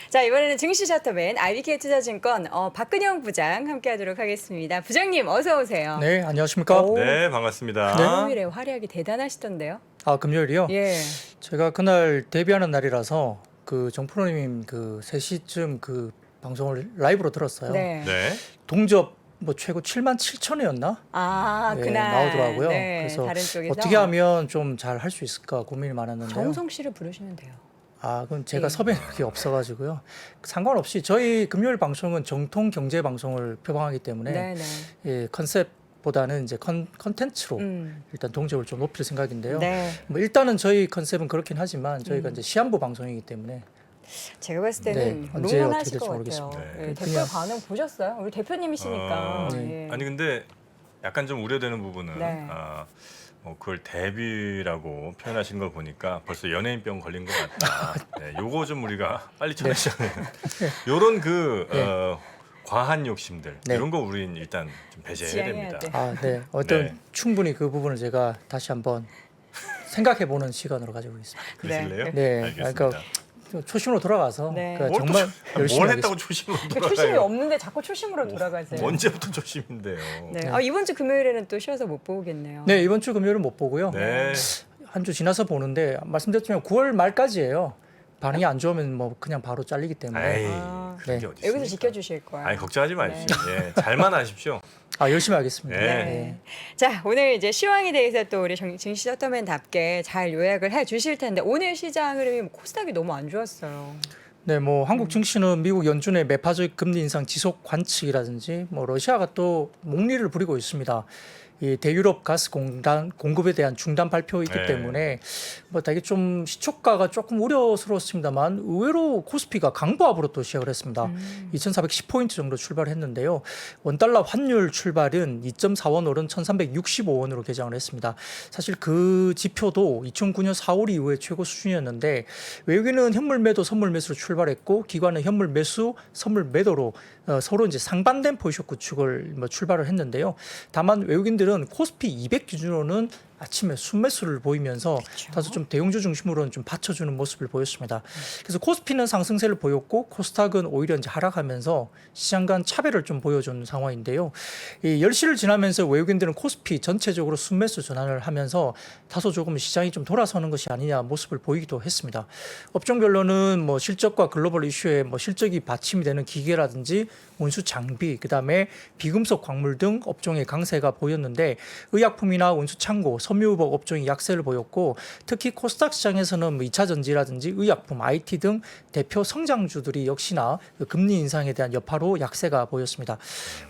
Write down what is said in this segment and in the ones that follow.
자, 이번에는 증시 샤터맨 IBK 투자증권 박근영 부장 함께하도록 하겠습니다. 부장님 어서 오세요. 네, 안녕하십니까? 오. 네, 반갑습니다. 금요일에 활약이 대단하시던데요. 아, 금요일이요? 예. 제가 그날 데뷔하는 날이라서 그 정프로님 그 3시쯤 그 방송을 라이브로 들었어요. 네. 네. 동접 뭐 최고 77,000원이었나? 아, 네, 그날 나오더라고요. 네, 그래서 다른 쪽에서 어떻게 하면 좀 잘 할 수 있을까 고민이 많았는데요. 정우성 씨를 부르시면 돼요. 아, 그건 제가 예. 섭외력이 없어가지고요. 상관없이 저희 금요일 방송은 정통 경제 방송을 표방하기 때문에 네, 네. 예, 컨셉보다는 이제 컨텐츠로 일단 동접을 좀 높일 생각인데요. 네. 뭐 일단은 저희 컨셉은 그렇긴 하지만 저희가 이제 시한부 방송이기 때문에 제가 봤을 때는 네, 언제 롱런하실 어떻게 것 될지 같아요. 모르겠습니다. 예, 네. 댓글 그냥- 반응 보셨어요? 우리 대표님이시니까. 네. 예. 아니 근데 약간 좀 우려되는 부분은 네. 뭐 그걸 데뷔라고 표현하시는 걸 보니까 벌써 연예인병 걸린 것 같다. 네, 요거 좀 우리가 빨리 쳐내셔야 되는. 요런 그 네. 과한 욕심들 네. 이런 거 우린 일단 좀 배제해야 지양해야 됩니다. 돼. 아, 네. 어떤 네. 충분히 그 부분을 제가 다시 한번 생각해보는 시간으로 가지고 있습니다. 그러실래요? 네. 알겠습니다. 그러니까 좀 초심으로 돌아가서 네. 그러니까 뭘, 정말 또, 열심히 뭘 하겠습니다. 했다고 초심으로 그러니까 초심이 돌아가요? 없는데 자꾸 초심으로 돌아가세요. 언제부터 초심인데요? 네. 네. 이번 주 금요일에는 또 쉬어서 못 보겠네요. 네, 이번 주 금요일은 못 보고요. 네. 한 주 지나서 보는데 말씀드렸지만 9월 말까지예요. 반응이 안 좋으면 뭐 그냥 바로 잘리기 때문에 에이, 아. 그런 게 네. 어디 있습니까? 여기서 지켜주실 거예요. 아니 걱정하지 마십시오. 예, 잘만 하십시오. 아, 열심히 하겠습니다. 네. 네. 자, 오늘 이제 시황에 대해서 또 우리 증시 셔터맨답게 잘 요약을 해 주실 텐데 오늘 시장 흐름이 코스닥이 너무 안 좋았어요. 네, 뭐 한국 증시는 미국 연준의 매파적 금리 인상 지속 관측이라든지 뭐 러시아가 또 목리를 부리고 있습니다. 이 대유럽 가스 공급에 대한 중단 발표 있기 네. 때문에 뭐 되게 좀 시초가가 조금 우려스러웠습니다만 의외로 코스피가 강보합으로 또 시작을 했습니다. 2,410포인트 정도 출발했는데요. 원달러 환율 출발은 2.4원 오른 1,365원으로 개장을 했습니다. 사실 그 지표도 2009년 4월 이후에 최고 수준이었는데 외국인은 현물 매도, 선물 매수로 출발했고 기관은 현물 매수, 선물 매도로 서로 이제 상반된 포지션 구축을 뭐 출발을 했는데요. 다만 외국인들은 코스피 200 기준으로는 아침에 순매수를 보이면서 다소 좀 대형주 중심으로는 좀 받쳐주는 모습을 보였습니다. 그래서 코스피는 상승세를 보였고 코스닥은 오히려 이제 하락하면서 시장 간 차별을 좀 보여준 상황인데요. 이 10시를 지나면서 외국인들은 코스피 전체적으로 순매수 전환을 하면서 다소 조금 시장이 좀 돌아서는 것이 아니냐 모습을 보이기도 했습니다. 업종별로는 뭐 실적과 글로벌 이슈에 뭐 실적이 받침이 되는 기계라든지 운수 장비, 그다음에 비금속 광물 등 업종의 강세가 보였는데 의약품이나 운수 창고, 섬유유복 업종이 약세를 보였고 특히 코스닥 시장에서는 뭐 2차 전지라든지 의약품, IT 등 대표 성장주들이 역시나 그 금리 인상에 대한 여파로 약세가 보였습니다.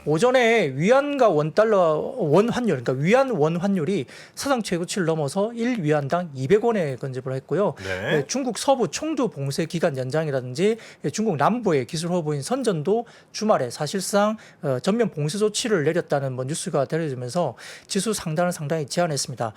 오전에 위안과 원달러 원 환율, 그러니까 위안 원 환율이 사상 최고치를 넘어서 1위안당 200원에 근접을 했고요. 네. 중국 서부 청두 봉쇄 기간 연장이라든지 중국 남부의 기술 허브인 선전도 주말에 사실상 전면 봉쇄 조치를 내렸다는 뭐 뉴스가 들려지면서 지수 상단을 상당히 제한했습니다.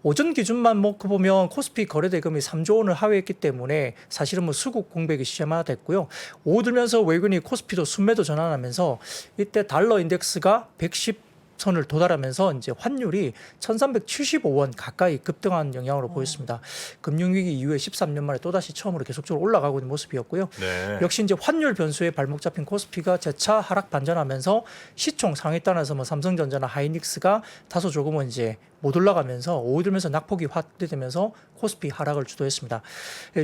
오전 기준만 놓고 보면 코스피 거래대금이 3조 원을 하회했기 때문에 사실은 뭐 수급 공백이 심화됐고요. 오후 들면서 외국인이 코스피도 순매도 전환하면서 이때 달러 인덱스가 110선을 도달하면서 이제 환율이 1,375원 가까이 급등한 영향으로 보였습니다. 금융위기 이후에 13년 만에 또다시 처음으로 계속적으로 올라가고 있는 모습이었고요. 네. 역시 이제 환율 변수에 발목 잡힌 코스피가 재차 하락 반전하면서 시총 상위 단에서 뭐 삼성전자나 하이닉스가 다소 조금은 이제 못 올라가면서 오후 들면서 낙폭이 확대되면서 코스피 하락을 주도했습니다.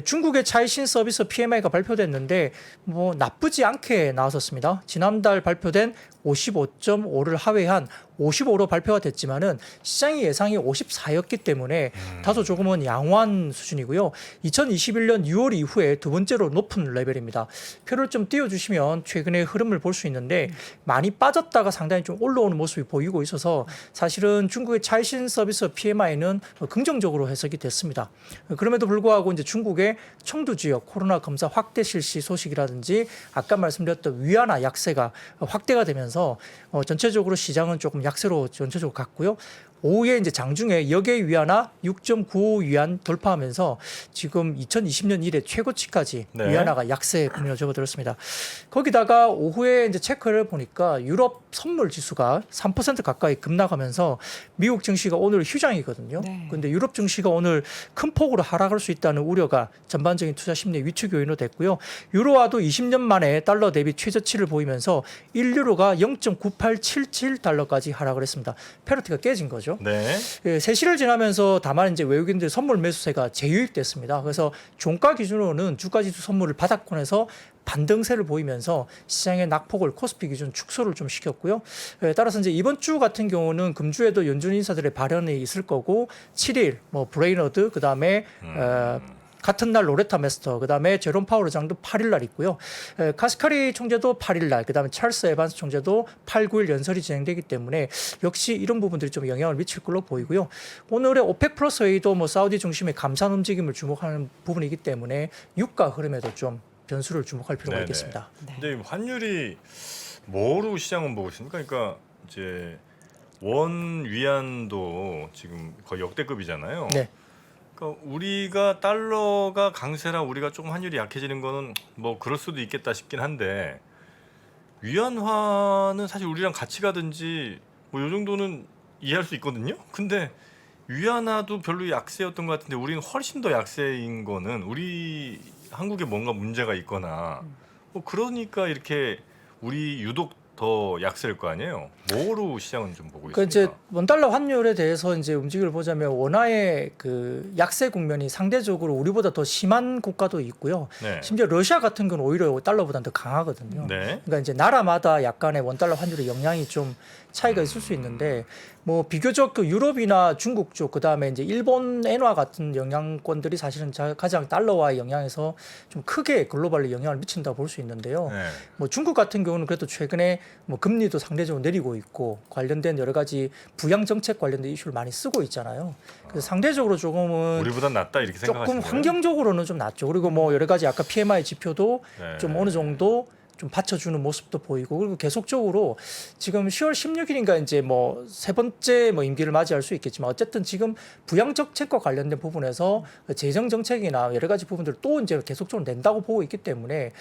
중국의 차이신 서비스 PMI가 발표됐는데 뭐 나쁘지 않게 나왔었습니다. 지난달 발표된 55.5를 하회한 55로 발표가 됐지만은 시장의 예상이 54였기 때문에 다소 조금은 양호한 수준이고요. 2021년 6월 이후에 두 번째로 높은 레벨입니다. 표를 좀 띄워주시면 최근의 흐름을 볼 수 있는데 많이 빠졌다가 상당히 좀 올라오는 모습이 보이고 있어서 사실은 중국의 차이신 서비스 PMI는 긍정적으로 해석이 됐습니다. 그럼에도 불구하고 이제 중국의 청두 지역 코로나 검사 확대 실시 소식이라든지 아까 말씀드렸던 위안화 약세가 확대가 되면서 전체적으로 시장은 조금 약세로 전체적으로 갔고요. 오후에 이제 장중에 역외 위안화 6.95 위안 돌파하면서 지금 2020년 이래 최고치까지 네. 위안화가 약세 국면으로 접어들었습니다. 거기다가 오후에 이제 체크를 보니까 유럽 선물 지수가 3% 가까이 급락하면서 미국 증시가 오늘 휴장이거든요. 네. 그런데 유럽 증시가 오늘 큰 폭으로 하락할 수 있다는 우려가 전반적인 투자 심리 위축 요인으로 됐고요. 유로화도 20년 만에 달러 대비 최저치를 보이면서 1유로가 0.9877달러까지 하락을 했습니다. 페러티가 깨진 거죠. 네. 예, 3시를 지나면서 다만 이제 외국인들 선물 매수세가 재유입됐습니다. 그래서 종가 기준으로는 주가지수 선물을 바닥권에서 반등세를 보이면서 시장의 낙폭을 코스피 기준 축소를 좀 시켰고요. 따라서 이제 이번 주 같은 경우는 금주에도 연준 인사들의 발언이 있을 거고 7일 뭐 브레이너드 그다음에 같은 날 로레타 메스터, 그다음에 제롬 파월 의장도 8일 날 있고요. 카스카리 총재도 8일 날, 그다음에 찰스 에반스 총재도 8, 9일 연설이 진행되기 때문에 역시 이런 부분들이 좀 영향을 미칠 걸로 보이고요. 오늘의 오펙 플러스 회의도 뭐 사우디 중심의 감산 움직임을 주목하는 부분이기 때문에 유가 흐름에도 좀 변수를 주목할 필요가 네네. 있겠습니다. 근데 환율이 뭐로 시장은 보고 있습니까? 그러니까 이제 원 위안도 지금 거의 역대급이잖아요. 네. 그러니까 우리가 달러가 강세라 우리가 조금 환율이 약해지는 거는 뭐 그럴 수도 있겠다 싶긴 한데 위안화는 사실 우리랑 같이 가든지 뭐 요 정도는 이해할 수 있거든요. 근데 위안화도 별로 약세였던 것 같은데 우리는 훨씬 더 약세인 거는 우리 한국에 뭔가 문제가 있거나 뭐 그러니까 이렇게 우리 유독 더 약세일 거 아니에요. 뭐로 시장은 좀 보고 그 있습니까? 이제 원달러 환율에 대해서 이제 움직임을 보자면 원화의 그 약세 국면이 상대적으로 우리보다 더 심한 국가도 있고요. 네. 심지어 러시아 같은 건 오히려 달러보다는 더 강하거든요. 네. 그러니까 이제 나라마다 약간의 원달러 환율의 영향이 좀 차이가 있을 수 있는데 뭐 비교적 그 유럽이나 중국 쪽 그다음에 이제 일본 엔화 같은 영향권들이 사실은 가장 달러와의 영향에서 좀 크게 글로벌리 영향을 미친다고 볼 수 있는데요. 네. 뭐 중국 같은 경우는 그래도 최근에 뭐 금리도 상대적으로 내리고 있고 관련된 여러 가지 부양 정책 관련된 이슈를 많이 쓰고 있잖아요. 그래서 상대적으로 조금은 우리보단 낫다 이렇게 조금 생각하시는 거예요? 환경적으로는 좀 낫죠. 그리고 뭐 여러 가지 아까 PMI 지표도 네. 좀 어느 정도 좀 받쳐주는 모습도 보이고 그리고 계속적으로 지금 10월 16일인가 이제 뭐 세 번째 뭐 임기를 맞이할 수 있겠지만 어쨌든 지금 부양 정책과 관련된 부분에서 재정 정책이나 여러 가지 부분들을 또 이제 계속적으로 낸다고 보고 있기 때문에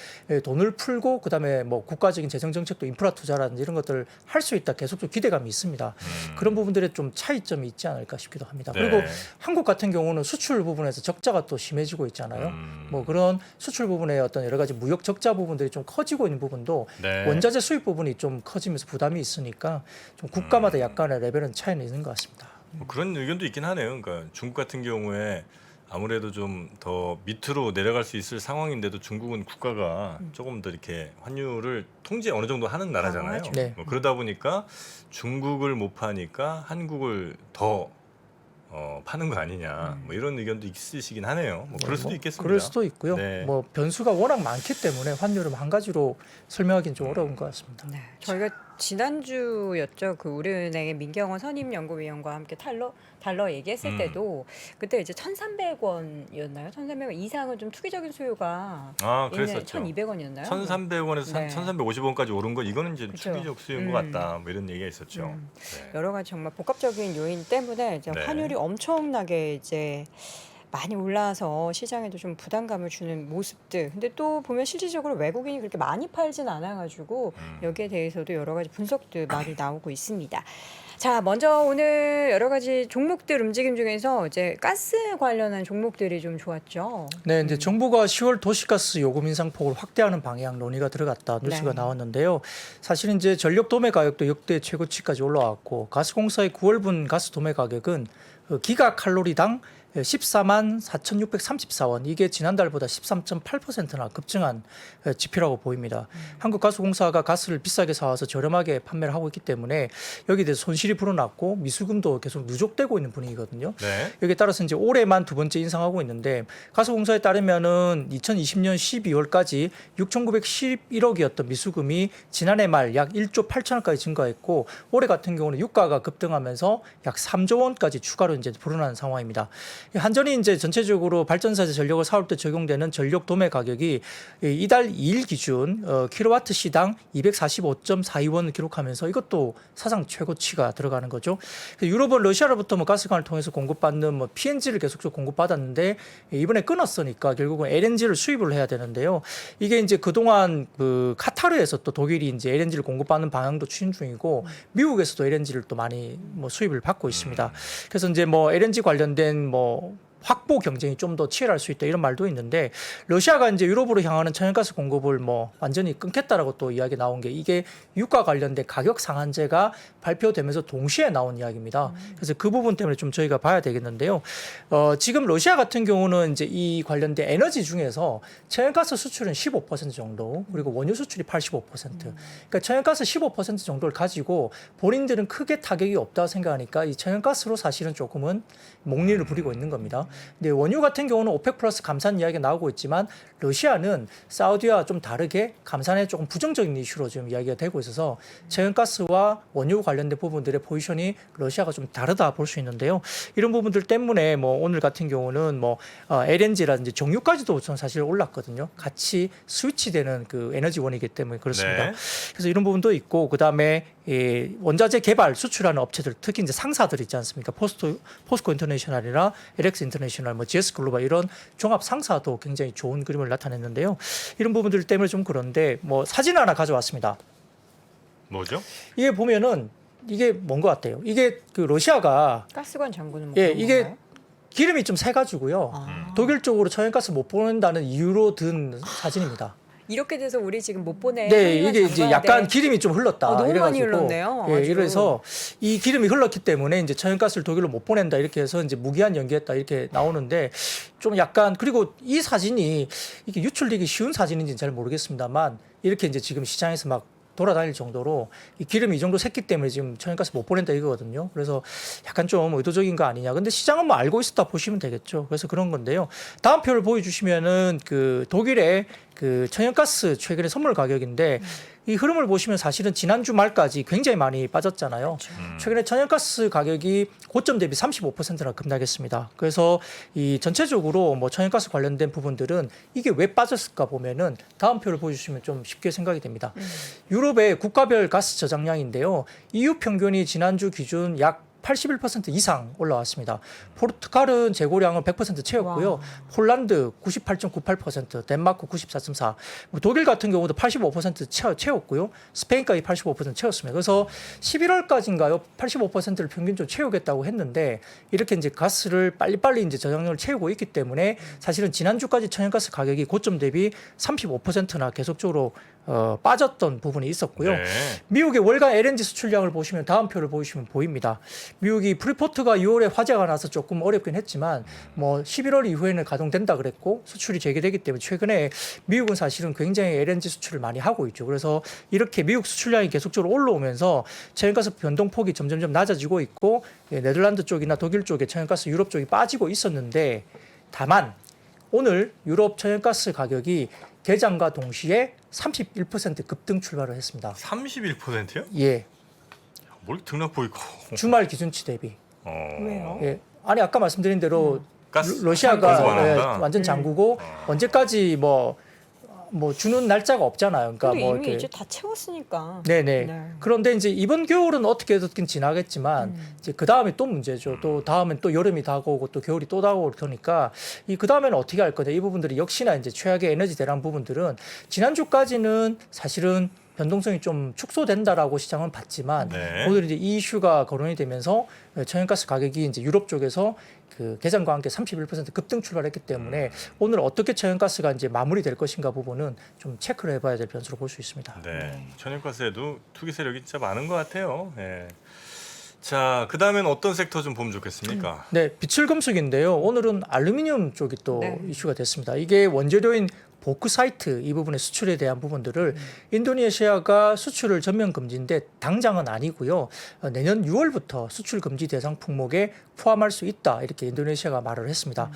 돈을 풀고 그다음에 뭐 국가적인 재정 정책도 인프라 투자라든지 이런 것들을 할 수 있다 계속적으로 기대감이 있습니다. 그런 부분들에 좀 차이점이 있지 않을까 싶기도 합니다. 네. 그리고 한국 같은 경우는 수출 부분에서 적자가 또 심해지고 있잖아요. 뭐 그런 수출 부분의 어떤 여러 가지 무역 적자 부분들이 좀 커지고 있는 부분도 네. 원자재 수입 부분이 좀 커지면서 부담이 있으니까 좀 국가마다 약간의 레벨은 차이는 있는 것 같습니다. 뭐 그런 의견도 있긴 하네요. 그러니까 중국 같은 경우에 아무래도 좀 더 밑으로 내려갈 수 있을 상황인데도 중국은 국가가 조금 더 이렇게 환율을 통제 어느 정도 하는 나라잖아요. 강하죠. 네. 뭐 그러다 보니까 중국을 못 파니까 한국을 더 파는 거 아니냐 뭐 이런 의견도 있으시긴 하네요. 뭐 그럴 수도 있겠습니다. 그럴 수도 있고요. 네. 뭐 변수가 워낙 많기 때문에 환율은 한 가지로 설명하기는 좀 어려운 것 같습니다. 네, 저희가 지난주였죠. 그 우리은행의 민경원 선임연구위원과 함께 달러 얘기했을 때도 그때 이제 1,300원이었나요? 1,300원 이상은 좀 투기적인 수요가 있는 그랬었죠. 1,200원이었나요? 1,300원에서 네. 1,350원까지 오른 거 이거는 이제 그쵸. 투기적 수요인 것 같다. 뭐 이런 얘기가 있었죠. 네. 여러 가지 정말 복합적인 요인 때문에 이제 네. 환율이 엄청나게 이제 많이 올라서 시장에도 좀 부담감을 주는 모습들. 근데 또 보면 실질적으로 외국인이 그렇게 많이 팔진 않아가지고 여기에 대해서도 여러 가지 분석들 많이 나오고 있습니다. 자, 먼저 오늘 여러 가지 종목들 움직임 중에서 이제 가스 관련한 종목들이 좀 좋았죠. 네, 이제 정부가 10월 도시가스 요금 인상폭을 확대하는 방향 논의가 들어갔다 뉴스가 네. 나왔는데요. 사실 이제 전력 도매 가격도 역대 최고치까지 올라왔고 가스공사의 9월분 가스 도매 가격은 기가 칼로리당 14만 4,634원. 이게 지난달보다 13.8%나 급증한 지표라고 보입니다. 한국가스공사가 가스를 비싸게 사와서 저렴하게 판매를 하고 있기 때문에 여기에 대해서 손실이 불어났고 미수금도 계속 누적되고 있는 분위기거든요. 네. 여기에 따라서 이제 올해만 두 번째 인상하고 있는데 가스공사에 따르면은 2020년 12월까지 6,911억이었던 미수금이 지난해 말 약 1조 8천억까지 증가했고 올해 같은 경우는 유가가 급등하면서 약 3조 원까지 추가로 이제 불어난 상황입니다. 한전이 이제 전체적으로 발전사에서 전력을 사올 때 적용되는 전력 도매 가격이 이달 2일 기준 킬로와트 시당 245.42원을 기록하면서 이것도 사상 최고치가 들어가는 거죠. 유럽은 러시아로부터 뭐 가스관을 통해서 공급받는 뭐 PNG를 계속적으로 공급받았는데 이번에 끊었으니까 결국은 LNG를 수입을 해야 되는데요. 이게 이제 그동안 그 카타르에서 또 독일이 이제 LNG를 공급받는 방향도 추진 중이고 미국에서도 LNG를 또 많이 뭐 수입을 받고 있습니다. 그래서 이제 뭐 LNG 관련된 뭐 확보 경쟁이 좀 더 치열할 수 있다 이런 말도 있는데 러시아가 이제 유럽으로 향하는 천연가스 공급을 뭐 완전히 끊겠다라고 또 이야기 나온 게 이게 유가 관련된 가격 상한제가 발표되면서 동시에 나온 이야기입니다. 그래서 그 부분 때문에 좀 저희가 봐야 되겠는데요. 지금 러시아 같은 경우는 이제 이 관련된 에너지 중에서 천연가스 수출은 15% 정도 그리고 원유 수출이 85%. 그러니까 천연가스 15% 정도를 가지고 본인들은 크게 타격이 없다 생각하니까 이 천연가스로 사실은 조금은 목리를 부리고 있는 겁니다. 근데 원유 같은 경우는 오펙 플러스 감산 이야기가 나오고 있지만 러시아는 사우디와 좀 다르게 감산에 조금 부정적인 이슈로 지금 이야기가 되고 있어서 천연가스와 원유 관련된 부분들의 포지션이 러시아가 좀 다르다 볼 수 있는데요. 이런 부분들 때문에 뭐 오늘 같은 경우는 뭐 LNG라든지 정유까지도 전 사실 올랐거든요. 같이 스위치되는 그 에너지원이기 때문에 그렇습니다. 네. 그래서 이런 부분도 있고 그다음에 원자재 개발 수출하는 업체들 특히 이제 상사들 있지 않습니까? 포스코 인터내셔널이나 LX 인터내셔널, 뭐 GS 글로벌 이런 종합 상사도 굉장히 좋은 그림을 나타냈는데요. 이런 부분들 때문에 좀 그런데 뭐 사진 하나 가져왔습니다. 뭐죠? 이게 보면은 이게 뭔 것 같아요. 이게 그 러시아가 가스관 잠그는 뭐 예, 그런 이게 건가요? 기름이 좀 새가지고요. 독일 쪽으로 천연가스 못 보낸다는 이유로 든 사진입니다. 이렇게 돼서 우리 지금 못 보내. 네, 이게 이제 잠가야 약간 돼. 기름이 좀 흘렀다. 너무 이래가지고, 많이 흘렀네요. 예, 아주. 이래서 이 기름이 흘렀기 때문에 이제 천연가스를 독일로 못 보낸다 이렇게 해서 이제 무기한 연기했다 이렇게 나오는데 좀 약간 그리고 이 사진이 이게 유출되기 쉬운 사진인지는 잘 모르겠습니다만 이렇게 이제 지금 시장에서 막 돌아다닐 정도로 이 기름이 이 정도 샜기 때문에 지금 천연가스 못 보낸다 이거거든요. 그래서 약간 좀 의도적인 거 아니냐. 근데 시장은 뭐 알고 있었다 보시면 되겠죠. 그래서 그런 건데요. 다음 표를 보여주시면은 그 독일의 그 천연가스 최근의 선물 가격인데 이 흐름을 보시면 사실은 지난주 말까지 굉장히 많이 빠졌잖아요. 최근에 천연가스 가격이 고점 대비 35%나 급락했습니다. 그래서 이 전체적으로 뭐 천연가스 관련된 부분들은 이게 왜 빠졌을까 보면은 다음 표를 보여주시면 좀 쉽게 생각이 됩니다. 유럽의 국가별 가스 저장량인데요. EU 평균이 지난주 기준 약 81% 이상 올라왔습니다. 포르투갈은 재고량을 100% 채웠고요. 와. 폴란드 98.98%, 덴마크 94.4%, 뭐 독일 같은 경우도 85% 채웠고요. 스페인까지 85% 채웠습니다. 그래서 11월까지인가요? 85%를 평균적으로 채우겠다고 했는데 이렇게 이제 가스를 빨리빨리 이제 저장량을 채우고 있기 때문에 사실은 지난주까지 천연가스 가격이 고점 대비 35%나 계속적으로 빠졌던 부분이 있었고요. 네. 미국의 월간 LNG 수출량을 보시면 다음 표를 보시면 보입니다. 미국이 프리포트가 6월에 화재가 나서 조금 어렵긴 했지만 뭐 11월 이후에는 가동된다 그랬고 수출이 재개되기 때문에 최근에 미국은 사실은 굉장히 LNG 수출을 많이 하고 있죠. 그래서 이렇게 미국 수출량이 계속적으로 올라오면서 천연가스 변동폭이 점점점 낮아지고 있고 네덜란드 쪽이나 독일 쪽에 천연가스 유럽 쪽이 빠지고 있었는데 다만 오늘 유럽 천연가스 가격이 개장과 동시에 31% 급등 출발을 했습니다. 31%요? 예, 뭘 등락 보이고. 주말 기준치 대비. 왜요? 예, 아니 아까 말씀드린 대로 가스 러시아가 가스 완화한다? 완전 잠그고 언제까지 뭐 주는 날짜가 없잖아요. 그러니까 근데 뭐 이미 이렇게 이제 다 채웠으니까. 네네. 네. 그런데 이제 이번 겨울은 어떻게든 지나겠지만 이제 그 다음에 또 문제죠. 또 다음엔 또 여름이 다가오고 또 겨울이 또 다가올 테니까 이 그 다음에는 어떻게 할 거냐. 이 부분들이 역시나 이제 최악의 에너지 대란 부분들은 지난주까지는 사실은 변동성이 좀 축소된다라고 시장은 봤지만 네. 오늘 이제 이 이슈가 거론이 되면서 천연가스 가격이 이제 유럽 쪽에서 그 개장과 함께 31% 급등 출발했기 때문에 오늘 어떻게 천연가스가 이제 마무리될 것인가 부분은 좀 체크를 해봐야 될 변수로 볼 수 있습니다. 네. 천연가스에도 투기 세력이 진짜 많은 것 같아요. 네. 자, 그 다음엔 어떤 섹터 좀 보면 좋겠습니까? 네, 비칠금속인데요. 오늘은 알루미늄 쪽이 또 네. 이슈가 됐습니다. 이게 원재료인 보크사이트 이 부분의 수출에 대한 부분들을 인도네시아가 수출을 전면 금지인데 당장은 아니고요. 내년 6월부터 수출 금지 대상 품목에 포함할 수 있다 이렇게 인도네시아가 말을 했습니다.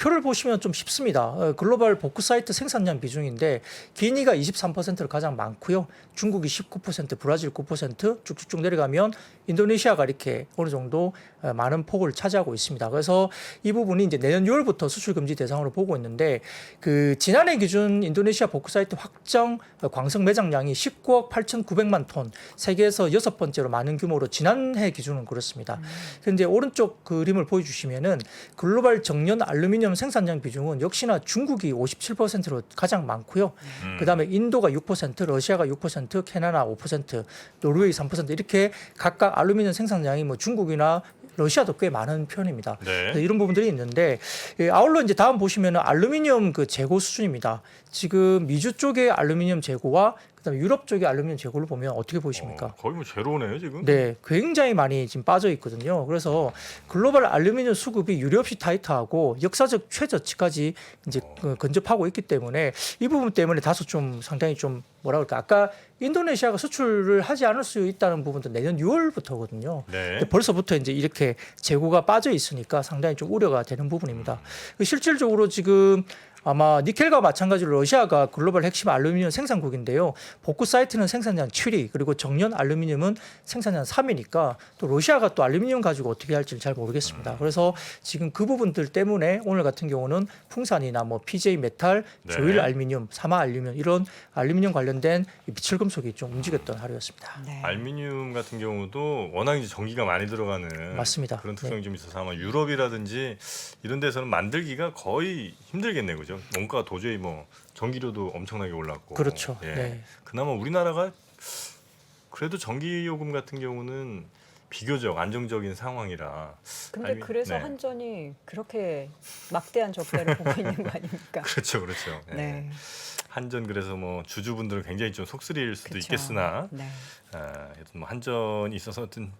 표를 보시면 좀 쉽습니다. 글로벌 보크사이트 생산량 비중인데 기니가 23%를 가장 많고요. 중국이 19%, 브라질 9%, 쭉쭉쭉 내려가면 인도네시아가 이렇게 어느 정도 많은 폭을 차지하고 있습니다. 그래서 이 부분이 이제 내년 6월부터 수출 금지 대상으로 보고 있는데 그 지난해 기준 인도네시아 보크사이트 확정 광석 매장량이 19억 8,900만 톤, 세계에서 6번째로 많은 규모로 지난해 기준은 그렇습니다. 그런데 오른쪽 그림을 보여주시면은 글로벌 정년 알루미늄 생산량 비중은 역시나 중국이 57%로 가장 많고요. 그다음에 인도가 6%, 러시아가 6%, 캐나다 5%, 노르웨이 3% 이렇게 각각 알루미늄 생산량이 뭐 중국이나 러시아도 꽤 많은 편입니다. 네. 이런 부분들이 있는데 아울러 이제 다음 보시면은 알루미늄 그 재고 수준입니다. 지금 미주 쪽의 알루미늄 재고와 그다음에 유럽 쪽의 알루미늄 재고를 보면 어떻게 보이십니까? 거의 뭐 제로네요 지금. 네, 굉장히 많이 지금 빠져 있거든요. 그래서 글로벌 알루미늄 수급이 유례없이 타이트하고 역사적 최저치까지 이제 근접하고 있기 때문에 이 부분 때문에 다소 좀 상당히 좀 뭐라 그럴까? 아까 인도네시아가 수출을 하지 않을 수 있다는 부분도 내년 6월부터거든요. 네. 근데 벌써부터 이제 이렇게 재고가 빠져 있으니까 상당히 좀 우려가 되는 부분입니다. 실질적으로 지금 아마 니켈과 마찬가지로 러시아가 글로벌 핵심 알루미늄 생산국인데요. 보크사이트는 생산량 7위, 그리고 정년 알루미늄은 생산량 3위니까 또 러시아가 또 알루미늄 가지고 어떻게 할지는 잘 모르겠습니다. 그래서 지금 그 부분들 때문에 오늘 같은 경우는 풍산이나 뭐 PJ 메탈, 네. 조일 알루미늄, 사마 알루미늄 이런 알루미늄 관련된 비철 금속이 좀 움직였던 하루였습니다. 네. 알루미늄 같은 경우도 워낙 이제 전기가 많이 들어가는 맞습니다. 그런 특성이 좀 있어서 아마 유럽이라든지 이런 데서는 만들기가 거의 힘들겠네요, 그죠? 원가가 도저히 뭐 전기료도 엄청나게 올랐고. 그렇죠. 예. 네. 그나마 우리나라가 그래도 전기 요금 같은 경우는 비교적 안정적인 상황이라. 근데 그래서 네. 한전이 그렇게 막대한 적자를 보고 있는 거 아닙니까? 그렇죠, 그렇죠. 예. 네. 한전 그래서 뭐 주주분들은 굉장히 좀 속쓰릴 수도 그쵸. 있겠으나 네. 하여튼 뭐 한전이 있어서 하여튼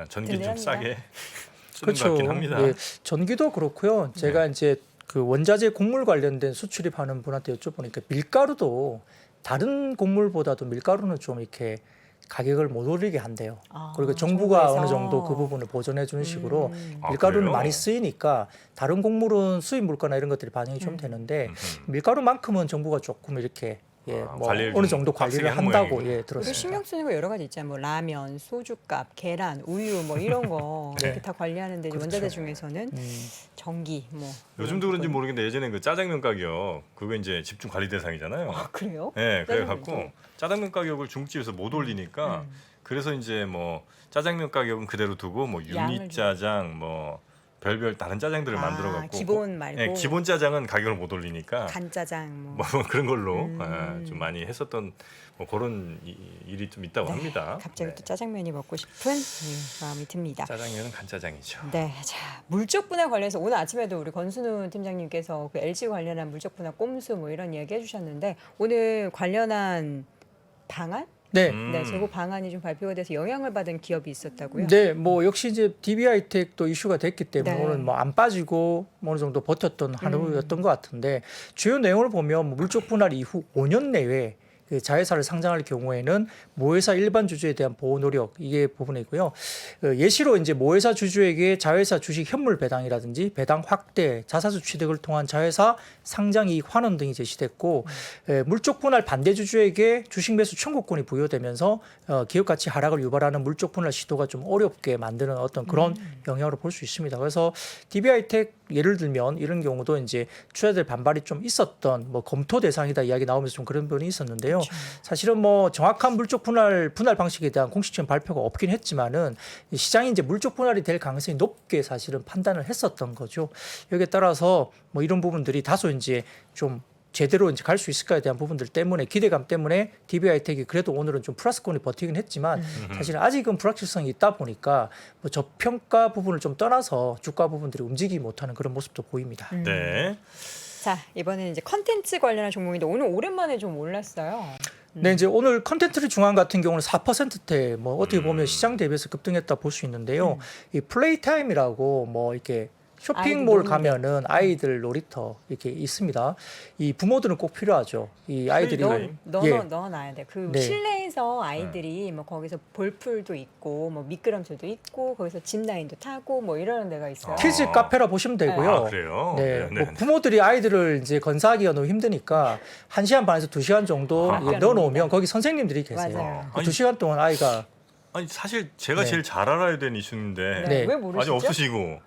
전기 좀 든든합니다. 싸게 쓰는 것 그렇죠. 같긴 합니다. 예, 전기도 그렇고요. 제가 네. 이제 그 원자재 곡물 관련된 수출입하는 분한테 여쭤보니까 밀가루도 다른 곡물보다도 밀가루는 좀 이렇게 가격을 못 오르게 한대요. 아, 그리고 정부가 정부에서. 어느 정도 그 부분을 보전해 주는 식으로 아, 밀가루는 그래요? 많이 쓰이니까 다른 곡물은 수입 물가나 이런 것들이 반영이 좀 되는데 밀가루만큼은 정부가 조금 이렇게 뭐 관리를 어느 좀 정도 빡세게 관리를 하는 한다고 모양이군요. 그리고 들었습니다. 신경 쓰는 거 여러 가지 있잖아요. 뭐 라면, 소주값, 계란, 우유 뭐 이런 거 네. 이렇게 다 관리하는데 이제 그렇죠. 원자재 중에서는 전기 뭐 요즘도 이런 그런지 부분. 모르겠는데 예전에 그 짜장면 가격 그거 이제 집중 관리 대상이잖아요. 아, 그래요? 네, 그래 갖고 짜장면도? 짜장면 가격을 중국집에서 못 올리니까 그래서 이제 뭐 짜장면 가격은 그대로 두고 뭐 양을 유니 짜장 뭐 별별 다른 짜장들을 아, 만들어 갖고 기본 말고 네, 기본 짜장은 가격을 못 올리니까 간짜장 뭐. 뭐 그런 걸로 좀 많이 했었던 뭐 그런 일이 좀 있다고 합니다. 갑자기 네. 또 짜장면이 먹고 싶은 마음이 듭니다. 짜장면은 간짜장이죠. 네, 자 물적 분할 관련해서 오늘 아침에도 우리 권순우 팀장님께서 그 LG 관련한 물적 분할 꼼수 뭐 이런 이야기 해주셨는데 오늘 관련한 방안, 네. 네 재고 방안이 좀 발표가 돼서 영향을 받은 기업이 있었다고요? 네, 뭐 역시 이제 DB하이텍도 이슈가 됐기 때문에 네. 오늘 뭐 안 빠지고 뭐 어느 정도 버텼던 하루였던 것 같은데 주요 내용을 보면 뭐 물적 분할 이후 5년 내외 그 자회사를 상장할 경우에는 모회사 일반 주주에 대한 보호 노력 이게 부분이고요. 예시로 이제 모회사 주주에게 자회사 주식 현물 배당이라든지 배당 확대, 자사주 취득을 통한 자회사 상장 이익 환원 등이 제시됐고 물적 분할 반대 주주에게 주식 매수 청구권이 부여되면서 기업 가치 하락을 유발하는 물적 분할 시도가 좀 어렵게 만드는 어떤 그런 영향으로 볼 수 있습니다. 그래서 DB하이텍 예를 들면 이런 경우도 이제 투자자들 반발이 좀 있었던 뭐 검토 대상이다 이야기 나오면서 좀 그런 부분이 있었는데요. 그렇죠. 사실은 뭐 정확한 물적 분할 방식에 대한 공식적인 발표가 없긴 했지만은 시장이 이제 물적 분할이 될 가능성이 높게 사실은 판단을 했었던 거죠. 여기에 따라서 뭐 이런 부분들이 다소 이제 좀 제대로 이제 갈 수 있을까에 대한 부분들 때문에 기대감 때문에 DB하이텍이 그래도 오늘은 좀 플러스권이 버티긴 했지만 사실 아직은 불확실성이 있다 보니까 뭐 저평가 부분을 좀 떠나서 주가 부분들이 움직이지 못하는 그런 모습도 보입니다. 네. 자 이번에는 이제 컨텐츠 관련한 종목인데 오늘 오랜만에 좀 올랐어요. 네, 이제 오늘 컨텐츠 중앙 같은 경우는 4%대 뭐 어떻게 보면 시장 대비해서 급등했다 볼 수 있는데요. 이 플레이 타임이라고 뭐 이렇게 쇼핑몰 아이들 가면은 아이들 놀이터 이렇게 있습니다. 이 부모들은 꼭 필요하죠. 이 아이들이 넣어놔야 돼. 그 네. 실내에서 아이들이 뭐 거기서 볼풀도 있고 뭐 미끄럼틀도 있고 거기서 짚라인도 타고 뭐 이러는 데가 있어요. 키즈 카페라 보시면 되고요. 아, 그래요? 네, 네, 뭐 부모들이 아이들을 이제 건사하기가 너무 힘드니까 1시간 반에서 2시간 정도 아, 넣어놓으면 거기 선생님들이 계세요. 맞아요. 그 2시간 동안 아이가 아니 사실 제가 네. 제일 잘 알아야 되는 이슈인데 네. 왜 모르시죠? 아직 없으시고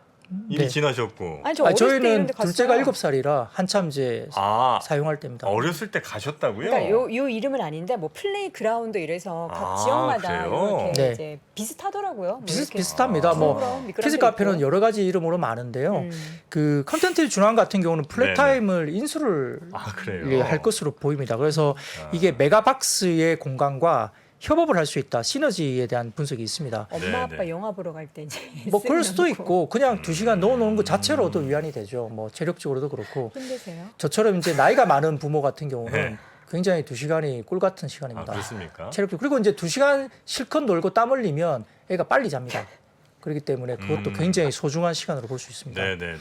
이미 네. 지나셨고. 아니 저 어렸을 때 저희는 이런 데 둘째가 갔어요. 7살이라 한참 이제 아 사용할 때입니다. 어렸을 때 가셨다고요? 그러니까 요 이름은 아닌데 뭐 플레이그라운드 이래서 각 아, 지역마다 그래요? 이렇게 네. 이제 비슷하더라고요. 뭐 이렇게 비슷합니다. 뭐 프로그램, 미끄럼도 키즈 카페는 있고. 여러 가지 이름으로 많은데요. 음. 그 컨텐츠 준환 같은 경우는 플랫 네네. 타임을 인수를 아 그래요. 예, 할 것으로 보입니다. 그래서 아. 이게 메가박스의 공간과 협업을 할 수 있다. 시너지에 대한 분석이 있습니다. 엄마 네, 아빠 네. 영화 보러 갈 때 이제 뭐 그럴 수도 쓰여놓고. 있고 그냥 2시간 넣어놓은 것 자체로도 위안이 되죠. 뭐 체력적으로도 그렇고 힘드세요? 저처럼 이제 나이가 많은 부모 같은 경우는 네. 굉장히 2시간이 꿀 같은 아 시간입니다. 그렇습니까? 체력적 그리고 이제 2시간 실컷 놀고 땀 흘리면 애가 빨리 잡니다. 그렇기 때문에 그것도 굉장히 소중한 시간으로 볼 수 있습니다. 네네네.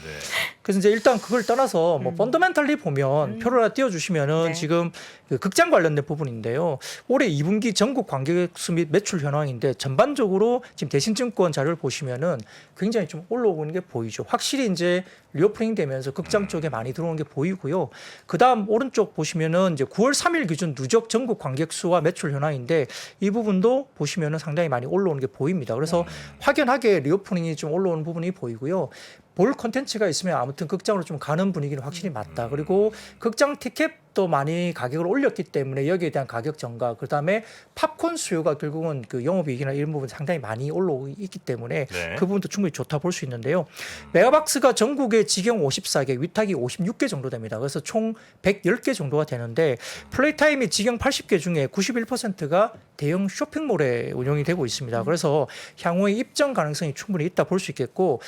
그래서 이제 일단 그걸 떠나서 뭐 펀더멘탈리 보면 표를 하나 띄워주시면은 네. 지금 그 극장 관련된 부분인데요. 올해 2분기 전국 관객 수 및 매출 현황인데 전반적으로 지금 대신증권 자료를 보시면은 굉장히 좀 올라오고 있는 게 보이죠. 확실히 이제 리오프닝 되면서 극장 쪽에 많이 들어오는 게 보이고요. 그다음 오른쪽 보시면은 이제 9월 3일 기준 누적 전국 관객 수와 매출 현황인데 이 부분도 보시면은 상당히 많이 올라오는 게 보입니다. 그래서 확연하게 리오프닝이 좀 올라오는 부분이 보이고요. 볼 콘텐츠가 있으면 아무튼 극장으로 좀 가는 분위기는 확실히 맞다. 그리고 극장 티켓도 많이 가격을 올렸기 때문에 여기에 대한 가격 전가, 그다음에 팝콘 수요가 결국은 그 영업이익이나 이런 부분 상당히 많이 올라오고 있기 때문에 네. 그 부분도 충분히 좋다 볼 수 있는데요. 메가박스가 전국에 직영 54개, 위탁이 56개 정도 됩니다. 그래서 총 110개 정도가 되는데 플레이 타임이 직영 80개 중에 91%가 대형 쇼핑몰에 운영이 되고 있습니다. 그래서 향후에 입점 가능성이 충분히 있다 볼 수 있겠고